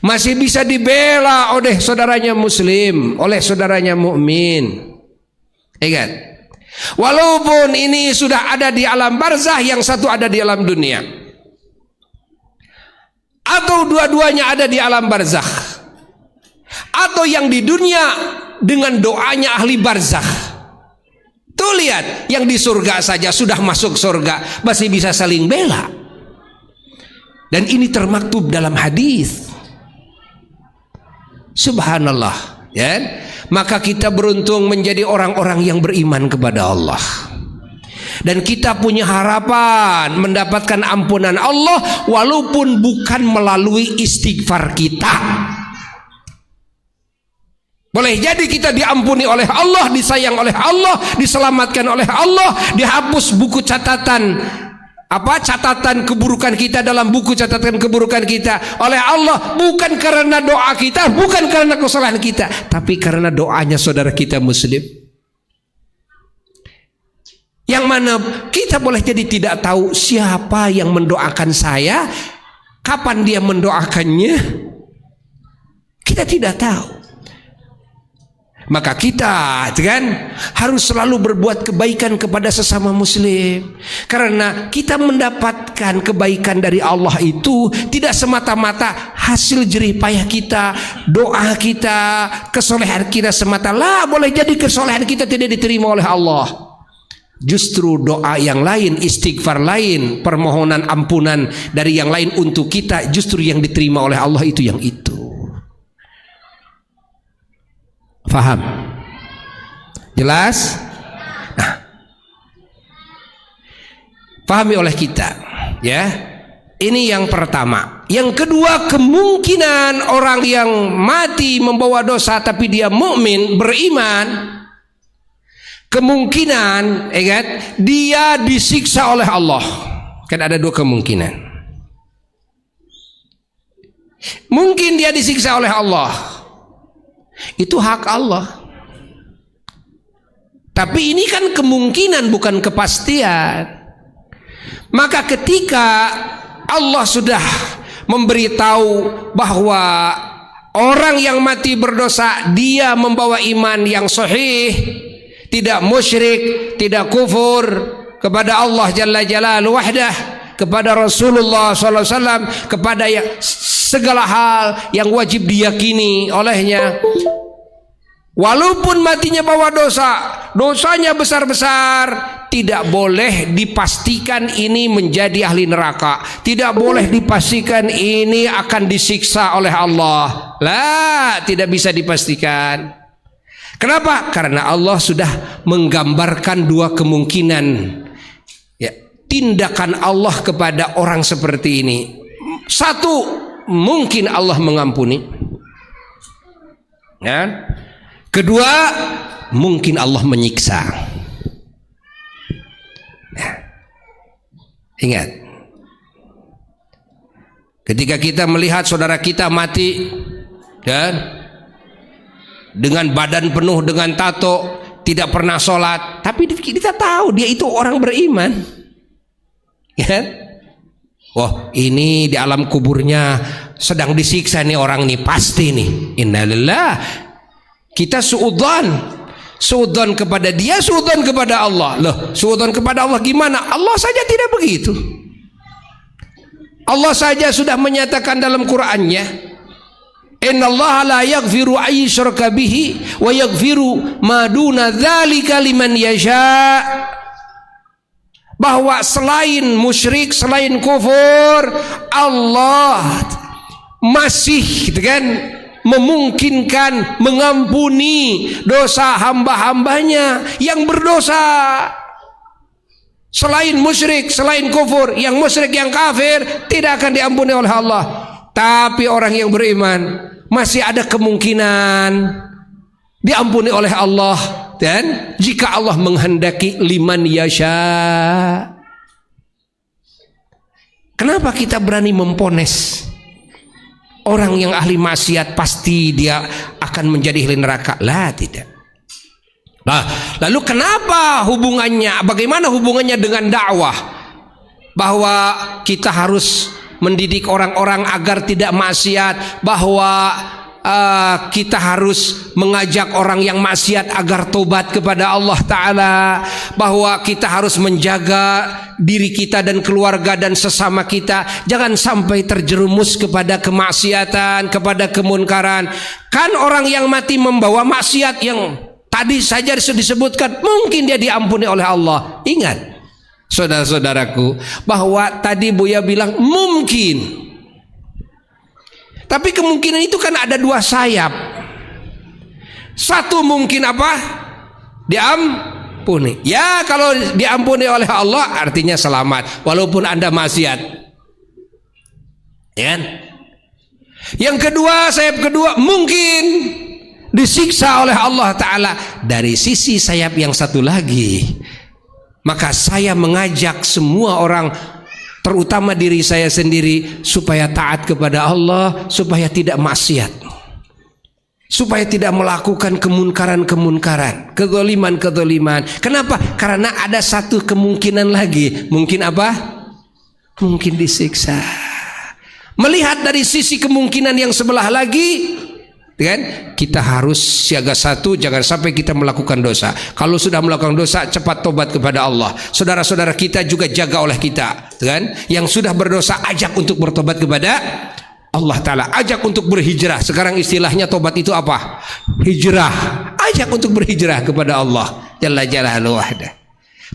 masih bisa dibela oleh saudaranya muslim, oleh saudaranya mukmin. Ingat, Walaupun ini sudah ada di alam barzah, yang satu ada di alam dunia, atau dua-duanya ada di alam barzah, atau yang di dunia dengan doanya ahli barzah. Tuh lihat, yang di surga saja sudah masuk surga masih bisa saling bela. Dan ini termaktub dalam hadis. Subhanallah, ya. Maka kita beruntung menjadi orang-orang yang beriman kepada Allah. Dan kita punya harapan mendapatkan ampunan Allah walaupun bukan melalui istighfar kita. Boleh jadi kita diampuni oleh Allah, disayang oleh Allah, diselamatkan oleh Allah, dihapus buku catatan catatan keburukan kita dalam buku catatan keburukan kita oleh Allah, bukan karena doa kita, bukan karena kesalahan kita, tapi karena doanya saudara kita muslim, yang mana kita boleh jadi tidak tahu siapa yang mendoakan saya, kapan dia mendoakannya, kita tidak tahu. Maka kita kan harus selalu berbuat kebaikan kepada sesama muslim, karena kita mendapatkan kebaikan dari Allah itu tidak semata-mata hasil jerih payah kita, doa kita, kesolehan kita semata. Lah, boleh jadi kesolehan kita tidak diterima oleh Allah. Justru doa yang lain, istighfar lain, permohonan ampunan dari yang lain untuk kita, justru yang diterima oleh Allah itu yang itu. Faham? Jelas? Nah, pahami oleh kita, ya. Ini yang pertama. Yang kedua, kemungkinan orang yang mati membawa dosa tapi dia mukmin, beriman, kemungkinan dia disiksa oleh Allah. Kan ada dua kemungkinan. Mungkin dia disiksa oleh Allah. Itu hak Allah. Tapi ini kan kemungkinan, bukan kepastian. Maka ketika Allah sudah memberitahu bahwa orang yang mati berdosa dia membawa iman yang sahih, tidak musyrik, tidak kufur kepada Allah Jalla Jalaluhu wahdah, kepada Rasulullah SAW, kepada segala hal yang wajib diyakini olehnya. Walaupun matinya bawa dosa, dosanya besar-besar, tidak boleh dipastikan ini menjadi ahli neraka, tidak boleh dipastikan ini akan disiksa oleh Allah. Lah, tidak bisa dipastikan. Kenapa? Karena Allah sudah menggambarkan dua kemungkinan, ya, tindakan Allah kepada orang seperti ini. Satu, mungkin Allah mengampuni, ya. Kedua, mungkin Allah menyiksa. Nah, ingat, ketika kita melihat saudara kita mati, dan dengan badan penuh dengan tato, tidak pernah sholat, tapi kita tahu dia itu orang beriman, ya. Wah, ini di alam kuburnya sedang disiksa nih orang nih, pasti nih. Innalillah. Kita suudzon kepada dia, suudzon kepada Allah. Loh, suudzon kepada Allah gimana? Allah saja tidak begitu. Allah saja sudah menyatakan dalam Qur'annya, innallaha la yaghfiru ay yushraka bihi wa yaghfiru ma duna dzalika liman yasha. Bahwa selain musyrik, selain kufur, Allah masih, gitu kan, memungkinkan mengampuni dosa hamba-hambanya yang berdosa. Selain musyrik, selain kufur, yang musyrik, yang kafir tidak akan diampuni oleh Allah. Tapi orang yang beriman masih ada kemungkinan diampuni oleh Allah, dan jika Allah menghendaki liman yasha. Kenapa kita berani mempones orang yang ahli maksiat pasti dia akan menjadi ahli neraka? Lah, tidak. Nah, lalu kenapa hubungannya? Bagaimana hubungannya dengan dakwah? Bahwa kita harus mendidik orang-orang agar tidak maksiat, bahwa kita harus mengajak orang yang maksiat agar tobat kepada Allah Ta'ala, bahwa kita harus menjaga diri kita dan keluarga dan sesama kita jangan sampai terjerumus kepada kemaksiatan, kepada kemunkaran. Kan orang yang mati membawa maksiat yang tadi saja disebutkan, mungkin dia diampuni oleh Allah. Ingat saudara-saudaraku, bahwa tadi Buya bilang mungkin, tapi kemungkinan itu kan ada dua sayap. Satu mungkin apa? Diampuni. Ya, kalau diampuni oleh Allah artinya selamat walaupun Anda maksiat. Ya kan? Yang kedua, sayap kedua, mungkin disiksa oleh Allah Ta'ala. Dari sisi sayap yang satu lagi, maka saya mengajak semua orang, terutama diri saya sendiri, supaya taat kepada Allah, supaya tidak maksiat, supaya tidak melakukan kemunkaran-kemunkaran, kezaliman-kezaliman. Kenapa? Karena ada satu kemungkinan lagi. Mungkin apa? Mungkin disiksa. Melihat dari sisi kemungkinan yang sebelah lagi, kan, kita harus siaga satu, jangan sampai kita melakukan dosa. Kalau sudah melakukan dosa, cepat tobat kepada Allah. Saudara-saudara kita juga jaga oleh kita, kan? Yang sudah berdosa, ajak untuk bertobat kepada Allah Ta'ala, ajak untuk berhijrah. Sekarang istilahnya tobat itu apa? Hijrah. Ajak untuk berhijrah kepada Allah Jalla Jalaluhu wahdah.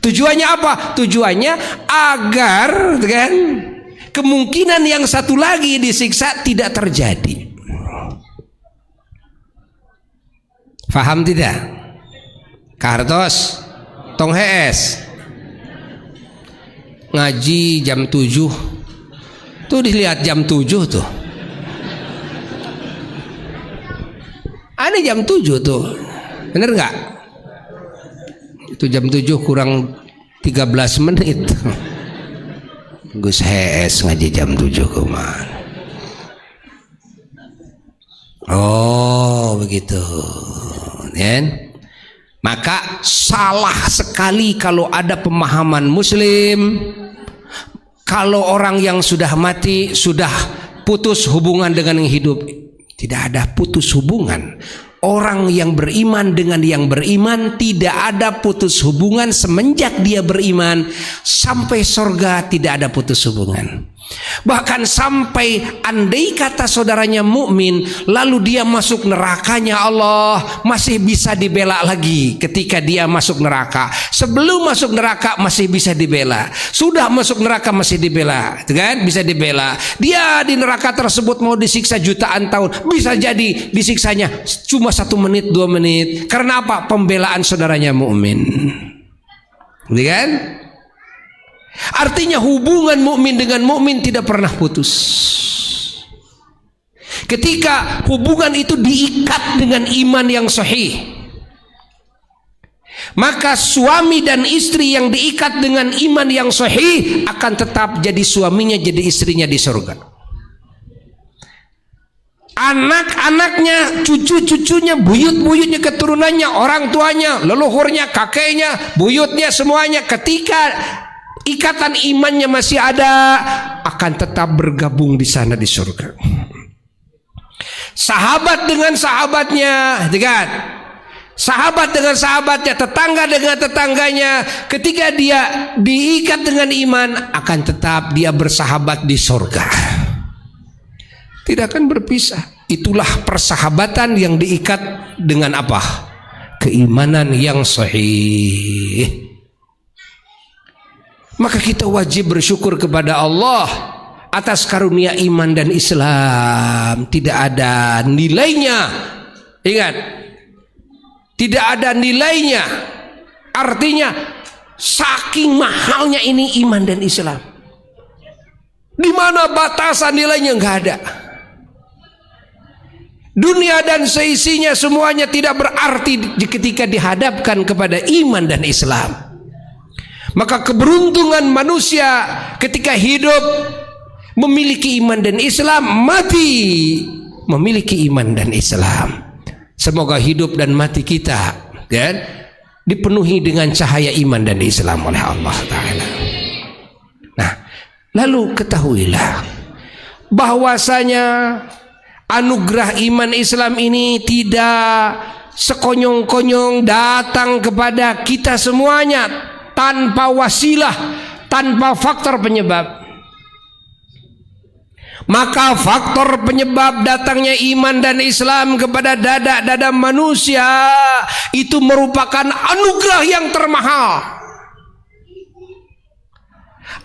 Tujuannya apa? Tujuannya agar, kan, kemungkinan yang satu lagi disiksa tidak terjadi. Faham tidak? Kartos tong hees ngaji jam 7 tuh, dilihat jam 7 tuh, ada jam 7 tuh, bener nggak? Itu jam 7 kurang 13 menit Gus hees ngaji jam 7 kemana? Oh begitu, kan? Maka salah sekali kalau ada pemahaman Muslim, kalau orang yang sudah mati sudah putus hubungan dengan yang hidup. Tidak ada putus hubungan. Orang yang beriman dengan yang beriman tidak ada putus hubungan. Semenjak dia beriman sampai surga tidak ada putus hubungan. Bahkan sampai andai kata saudaranya mukmin lalu dia masuk nerakanya Allah, masih bisa dibela lagi ketika dia masuk neraka. Sebelum masuk neraka masih bisa dibela, sudah masuk neraka masih dibela, kan? Bisa dibela. Dia di neraka tersebut mau disiksa jutaan tahun, bisa jadi disiksanya cuma 1 menit 2 menit. Karena apa? Pembelaan saudaranya mukmin, kan? Artinya hubungan mukmin dengan mukmin tidak pernah putus. Ketika hubungan itu diikat dengan iman yang sahih, maka suami dan istri yang diikat dengan iman yang sahih akan tetap jadi suaminya, jadi istrinya di surga. Anak-anaknya, cucu-cucunya, buyut-buyutnya, keturunannya, orang tuanya, leluhurnya, kakeknya, buyutnya, semuanya, ketika ikatan imannya masih ada, akan tetap bergabung di sana di surga. Sahabat dengan sahabatnya, kan? Sahabat dengan sahabatnya, tetangga dengan tetangganya, ketika dia diikat dengan iman, akan tetap dia bersahabat di surga. Tidak akan berpisah. Itulah persahabatan yang diikat dengan apa? Keimanan yang sahih. Maka kita wajib bersyukur kepada Allah atas karunia iman dan Islam. Tidak ada nilainya. Ingat, tidak ada nilainya. Artinya saking mahalnya ini iman dan Islam. Di mana batasan nilainya? Nggak ada. Dunia dan seisinya semuanya tidak berarti ketika dihadapkan kepada iman dan Islam. Maka keberuntungan manusia ketika hidup memiliki iman dan Islam, mati memiliki iman dan Islam. Semoga hidup dan mati kita, kan, dipenuhi dengan cahaya iman dan Islam oleh Allah Ta'ala. Nah, lalu ketahuilah bahwasanya anugerah iman Islam ini tidak sekonyong-konyong datang kepada kita semuanya tanpa wasilah, tanpa faktor penyebab. Maka faktor penyebab datangnya iman dan Islam kepada dada-dada manusia itu merupakan anugerah yang termahal.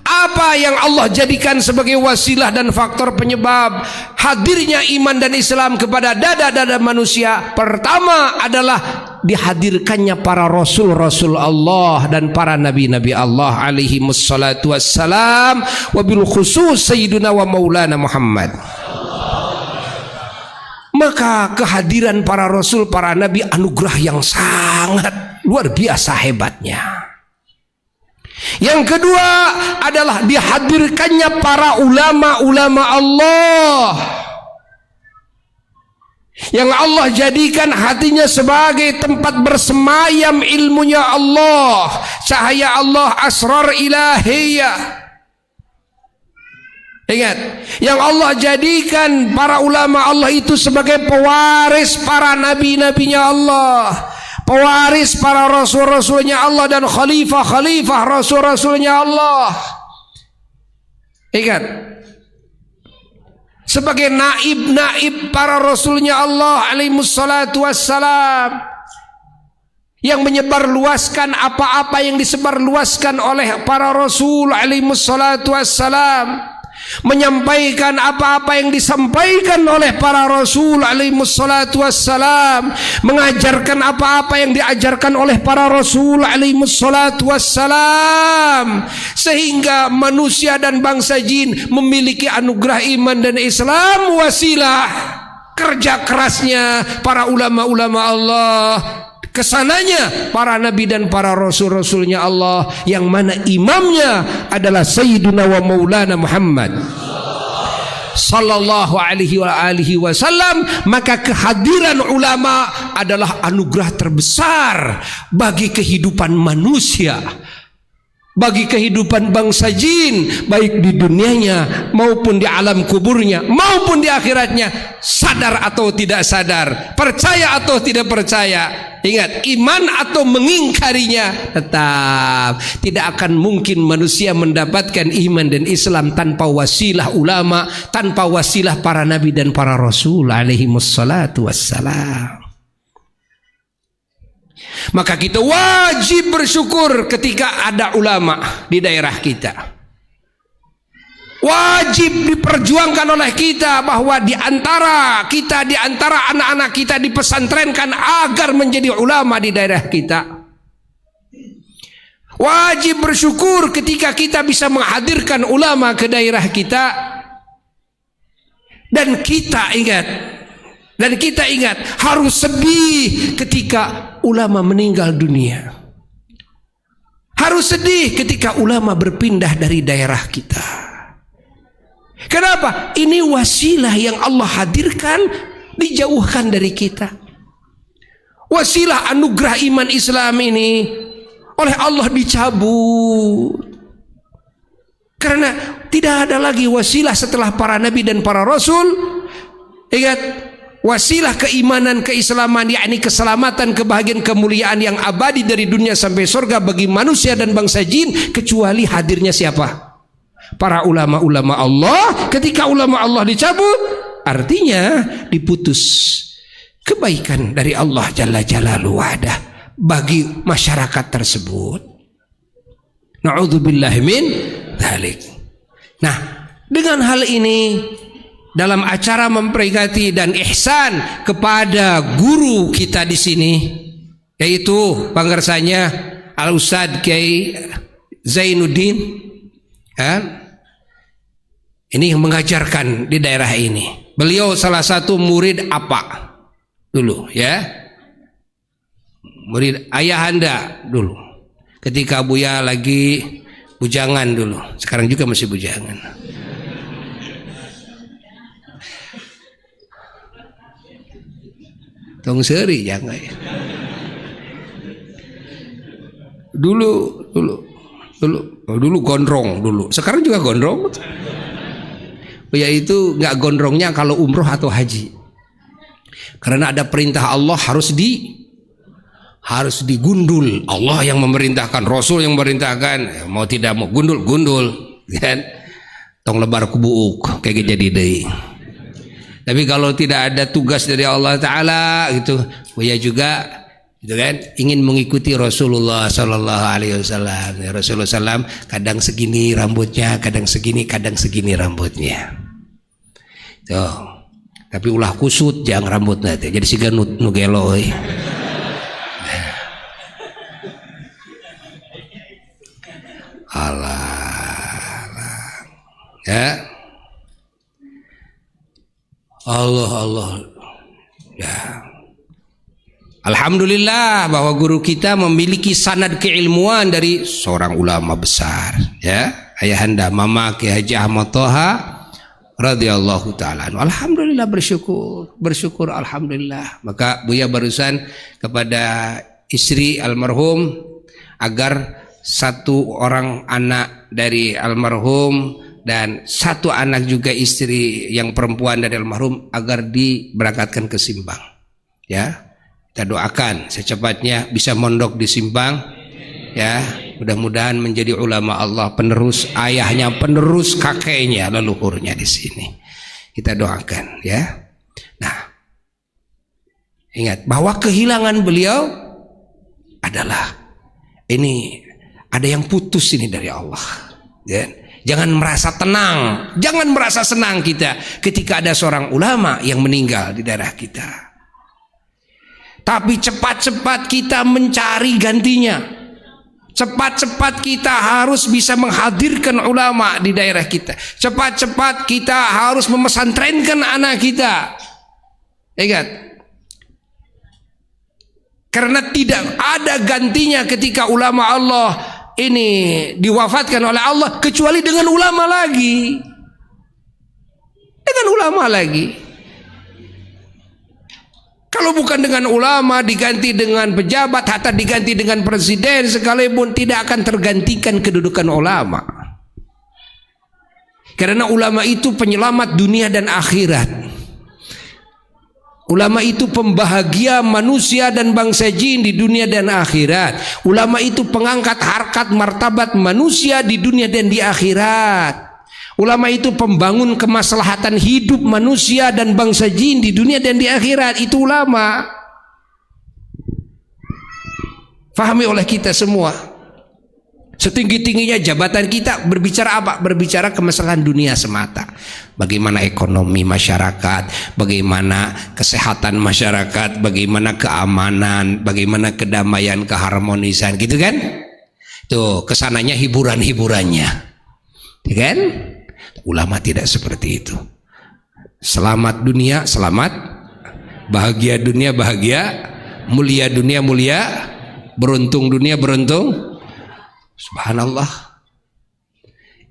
Apa yang Allah jadikan sebagai wasilah dan faktor penyebab hadirnya iman dan Islam kepada dada-dada manusia? Pertama adalah dihadirkannya para rasul-rasul Allah dan para nabi-nabi Allah alaihi wassalatu wassalam, wabil khusus sayyiduna wa maulana Muhammad. Maka kehadiran para rasul, para nabi anugerah yang sangat luar biasa hebatnya. Yang kedua adalah dihadirkannya para ulama-ulama Allah yang Allah jadikan hatinya sebagai tempat bersemayam ilmunya Allah, cahaya Allah, asrar ilahiyah. Ingat, yang Allah jadikan para ulama Allah itu sebagai pewaris para nabi-nabinya Allah, pewaris para rasul-rasulnya Allah dan khalifah-khalifah rasul-rasulnya Allah. Ingat, sebagai naib-naib para rasulnya Allah alaihissalatu wassalam, yang menyebarluaskan apa-apa yang disebarluaskan oleh para rasul alaihissalatu wassalam, menyampaikan apa-apa yang disampaikan oleh para rasul alaihissalatu wassalam, mengajarkan apa-apa yang diajarkan oleh para rasul alaihissalatu wassalam, sehingga manusia dan bangsa jin memiliki anugerah iman dan Islam wasilah kerja kerasnya para ulama-ulama Allah, kesananya para nabi dan para rasul-rasulnya Allah, yang mana imamnya adalah Sayyiduna wa Maulana Muhammad sallallahu alaihi wasallam. Maka kehadiran ulama adalah anugerah terbesar bagi kehidupan manusia, bagi kehidupan bangsa jin, baik di dunianya maupun di alam kuburnya maupun di akhiratnya, sadar atau tidak sadar, percaya atau tidak percaya. Ingat, iman atau mengingkarinya, tetap tidak akan mungkin manusia mendapatkan iman dan Islam tanpa wasilah ulama, tanpa wasilah para nabi dan para rasul alaihi wassalatu wassalam. Maka kita wajib bersyukur ketika ada ulama di daerah kita. Wajib diperjuangkan oleh kita bahwa di antara anak-anak kita dipesantrenkan agar menjadi ulama di daerah kita. Wajib bersyukur ketika kita bisa menghadirkan ulama ke daerah kita. Dan kita ingat harus sedih ketika ulama meninggal dunia. Harus sedih ketika ulama berpindah dari daerah kita. Kenapa? Ini wasilah yang Allah hadirkan, dijauhkan dari kita. Wasilah anugerah iman Islam ini oleh Allah dicabut. Karena tidak ada lagi wasilah setelah para nabi dan para rasul. Ingat, wasilah keimanan, keislaman, yakni keselamatan, kebahagiaan, kemuliaan yang abadi dari dunia sampai surga bagi manusia dan bangsa jin, kecuali hadirnya siapa? Para ulama-ulama Allah. Ketika ulama Allah dicabut, artinya diputus kebaikan dari Allah Jalla Jalaluhu wa'adah bagi masyarakat tersebut. Na'udzubillahi min dzalik. Nah, dengan hal ini, dalam acara memperingati dan ihsan kepada guru kita di sini, yaitu panggersanya Al Ustadz Kiai Zainuddin, ini yang mengajarkan di daerah ini. Beliau salah satu murid apa dulu, ya, murid ayahanda dulu ketika Buya lagi bujangan dulu. Sekarang juga masih bujangan. Tong seri jangan. Dulu gondrong dulu. Sekarang juga gondrong. Ya itu nggak gondrongnya kalau umroh atau haji. Karena ada perintah Allah harus digundul. Allah yang memerintahkan, Rasul yang memerintahkan, mau tidak mau gundul kan. Tong lebar kubuuk kayak jadi deui. Tapi kalau tidak ada tugas dari Allah Ta'ala gitu, ya juga gitu kan, ingin mengikuti Rasulullah Sallallahu Alaihi Wasallam. Rasulullah SAW kadang segini rambutnya, kadang segini rambutnya. Tuh. Tapi ulah kusut jangan rambutnya, jadi siga nugelo. Allah, ya. Allah ya. Alhamdulillah bahwa guru kita memiliki sanad keilmuan dari seorang ulama besar, ya, ayahanda Mama Ki Haji Ahmad Thaha radhiyallahu taala. Alhamdulillah, bersyukur alhamdulillah. Maka Buya barusan kepada istri almarhum agar satu orang anak dari almarhum dan satu anak juga istri yang perempuan dari almarhum agar diberangkatkan ke Simpang, ya. Kita doakan secepatnya bisa mondok di Simpang, ya. Mudah-mudahan menjadi ulama Allah, penerus ayahnya, penerus kakeknya, leluhurnya di sini. Kita doakan, ya. Nah, ingat bahwa kehilangan beliau adalah ini, ada yang putus ini dari Allah, ya. Jangan merasa tenang, jangan merasa senang kita ketika ada seorang ulama yang meninggal di daerah kita. Tapi cepat-cepat kita mencari gantinya. Cepat-cepat kita harus bisa menghadirkan ulama di daerah kita. Cepat-cepat kita harus memesantrenkan anak kita. Ingat, karena tidak ada gantinya ketika ulama Allah ini diwafatkan oleh Allah kecuali dengan ulama lagi. Dengan ulama lagi. Kalau bukan dengan ulama, diganti dengan pejabat, hatta diganti dengan presiden sekalipun tidak akan tergantikan kedudukan ulama. Karena ulama itu penyelamat dunia dan akhirat. Ulama itu pembahagia manusia dan bangsa jin di dunia dan akhirat. Ulama itu pengangkat harkat martabat manusia di dunia dan di akhirat. Ulama itu pembangun kemaslahatan hidup manusia dan bangsa jin di dunia dan di akhirat. Itu ulama. Fahami oleh kita semua. Setinggi-tingginya jabatan kita berbicara apa? Berbicara kemaslahatan dunia semata. Bagaimana ekonomi masyarakat, bagaimana kesehatan masyarakat, bagaimana keamanan, bagaimana kedamaian, keharmonisan, gitu kan? Tuh, kesananya hiburan-hiburannya, ya kan? Ulama tidak seperti itu. Selamat dunia, selamat. Bahagia dunia, bahagia. Mulia dunia, mulia. Beruntung dunia, beruntung. Subhanallah.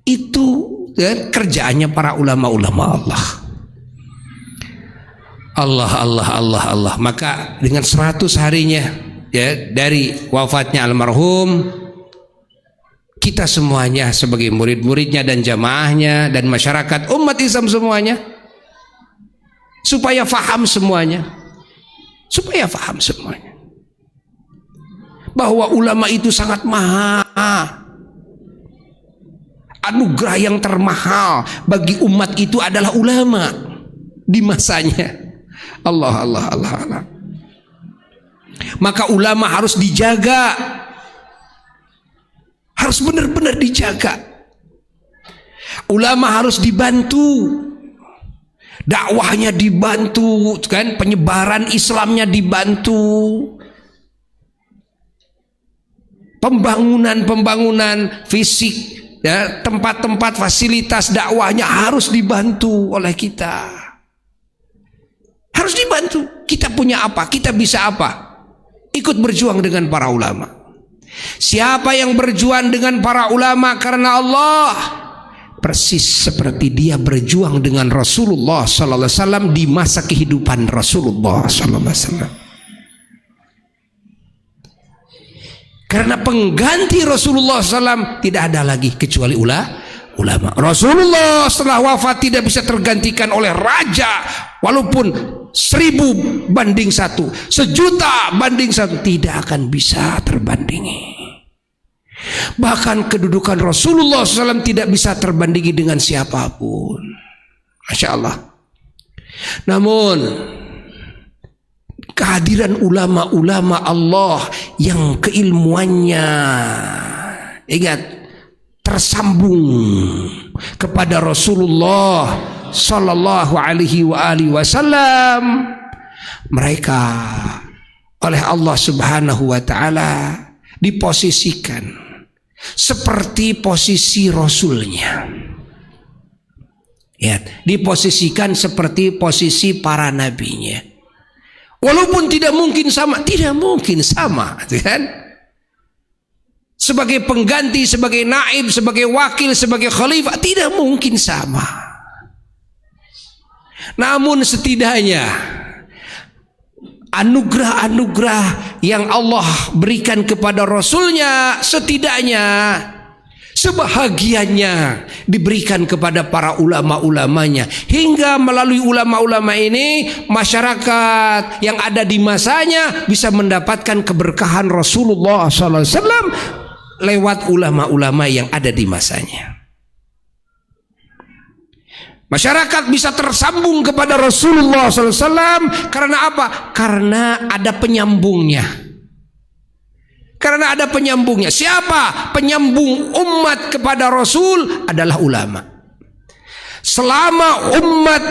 Itu ya, kerjaannya para ulama-ulama Allah. Allah. Maka dengan 100 harinya ya dari wafatnya almarhum, kita semuanya sebagai murid-muridnya dan jamaahnya dan masyarakat umat Islam semuanya supaya faham semuanya. Bahwa ulama itu sangat mahal. Anugerah yang termahal bagi umat itu adalah ulama di masanya. Allah. Maka ulama harus dijaga, harus benar-benar dijaga. Ulama harus dibantu, dakwahnya dibantu, kan? Penyebaran Islamnya dibantu. Pembangunan fisik, ya, tempat-tempat fasilitas dakwahnya harus dibantu oleh kita. Harus dibantu. Kita punya apa? Kita bisa apa? Ikut berjuang dengan para ulama. Siapa yang berjuang dengan para ulama karena Allah, persis seperti dia berjuang dengan Rasulullah sallallahu alaihi wasallam di masa kehidupan Rasulullah sallallahu alaihi wasallam. Karena pengganti Rasulullah SAW tidak ada lagi kecuali ulama. Rasulullah setelah wafat tidak bisa tergantikan oleh raja, walaupun 1000 banding 1, 1.000.000 banding 1, tidak akan bisa terbandingi. Bahkan kedudukan Rasulullah SAW tidak bisa terbandingi dengan siapapun. Masya Allah. Namun kehadiran ulama-ulama Allah yang keilmuannya, ingat, tersambung kepada Rasulullah sallallahu alaihi wasallam, mereka oleh Allah Subhanahu wa taala diposisikan seperti posisi Rasulnya. Ya, diposisikan seperti posisi para nabinya. Walaupun tidak mungkin sama, kan? Sebagai pengganti, sebagai naib, sebagai wakil, sebagai khalifah, tidak mungkin sama. Namun setidaknya anugerah-anugerah yang Allah berikan kepada Rasulnya, setidaknya sebahagiannya diberikan kepada para ulama-ulamanya, hingga melalui ulama-ulama ini masyarakat yang ada di masanya bisa mendapatkan keberkahan Rasulullah SAW lewat ulama-ulama yang ada di masanya. Masyarakat bisa tersambung kepada Rasulullah SAW karena apa? Karena ada penyambungnya. Karena ada penyambungnya. Siapa penyambung umat kepada Rasul? Adalah ulama. Selama umat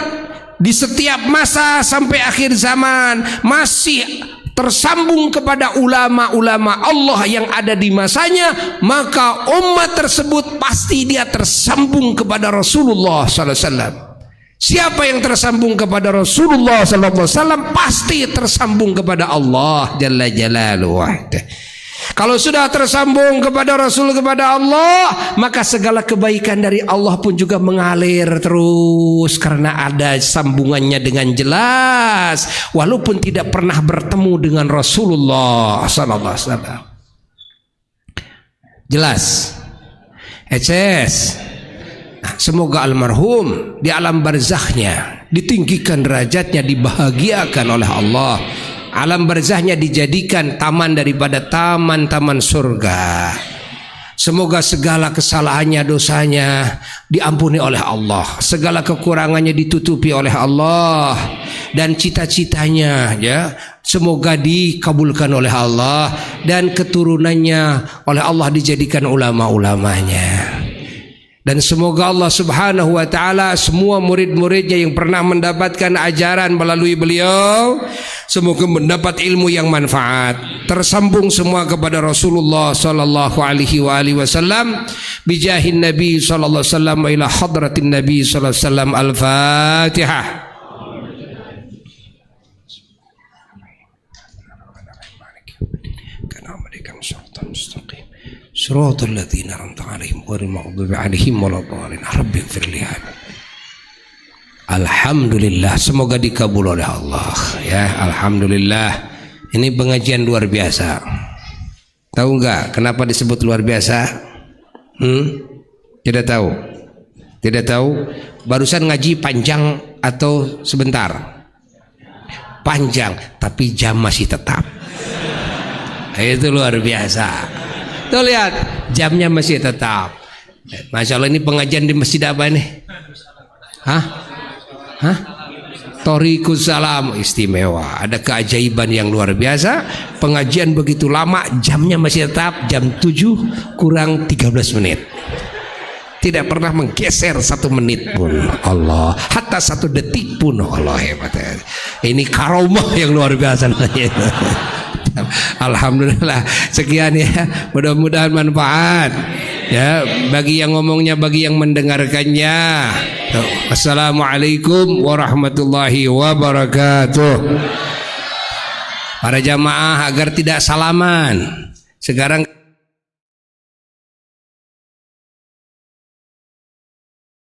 di setiap masa sampai akhir zaman masih tersambung kepada ulama-ulama Allah yang ada di masanya, maka umat tersebut pasti dia tersambung kepada Rasulullah SAW. Siapa yang tersambung kepada Rasulullah SAW pasti tersambung kepada Allah Jalla Jalaluhu. Kalau sudah tersambung kepada Rasul, kepada Allah, maka segala kebaikan dari Allah pun juga mengalir terus karena ada sambungannya dengan jelas, walaupun tidak pernah bertemu dengan Rasulullah SAW. Jelas? Eces. Nah, semoga almarhum di alam barzakhnya ditinggikan derajatnya, dibahagiakan oleh Allah. Alam barzahnya dijadikan taman daripada taman-taman surga. Semoga segala kesalahannya, dosanya diampuni oleh Allah, segala kekurangannya ditutupi oleh Allah, dan cita-citanya ya semoga dikabulkan oleh Allah, dan keturunannya oleh Allah dijadikan ulama-ulamanya. Dan semoga Allah Subhanahu wa taala semua murid-muridnya yang pernah mendapatkan ajaran melalui beliau, semoga mendapat ilmu yang manfaat, tersambung semua kepada Rasulullah sallallahu alaihi wasallam bijahin Nabi sallallahu alaihi wasallam ila hadratin Nabi sallallahu alaihi wasallam. Al-Fatihah. Shiratal ladzina an'amta 'alaihim ghairil maghdubi 'alaihim waladdallin. Rabbi ighfirli. Alhamdulillah, semoga dikabul oleh Allah ya. Alhamdulillah. Ini pengajian luar biasa. Tahu enggak kenapa disebut luar biasa? Tidak tahu. Tidak tahu. Barusan ngaji panjang atau sebentar? Panjang, tapi jam masih tetap. Itu luar biasa. Tuh lihat, jamnya masih tetap. Masya Allah, ini pengajian di masjid apa ini? Thoriqus Salam, istimewa. Ada keajaiban yang luar biasa. Pengajian begitu lama, jamnya masih tetap jam 7 kurang 13 menit. Tidak pernah menggeser 1 menit pun. Allah, hatta 1 detik pun. Allah, hebat. Ini karomah yang luar biasa. Alhamdulillah, sekian ya, mudah-mudahan manfaat ya bagi yang ngomongnya, bagi yang mendengarkannya. Assalamualaikum warahmatullahi wabarakatuh. Para jamaah agar tidak salaman sekarang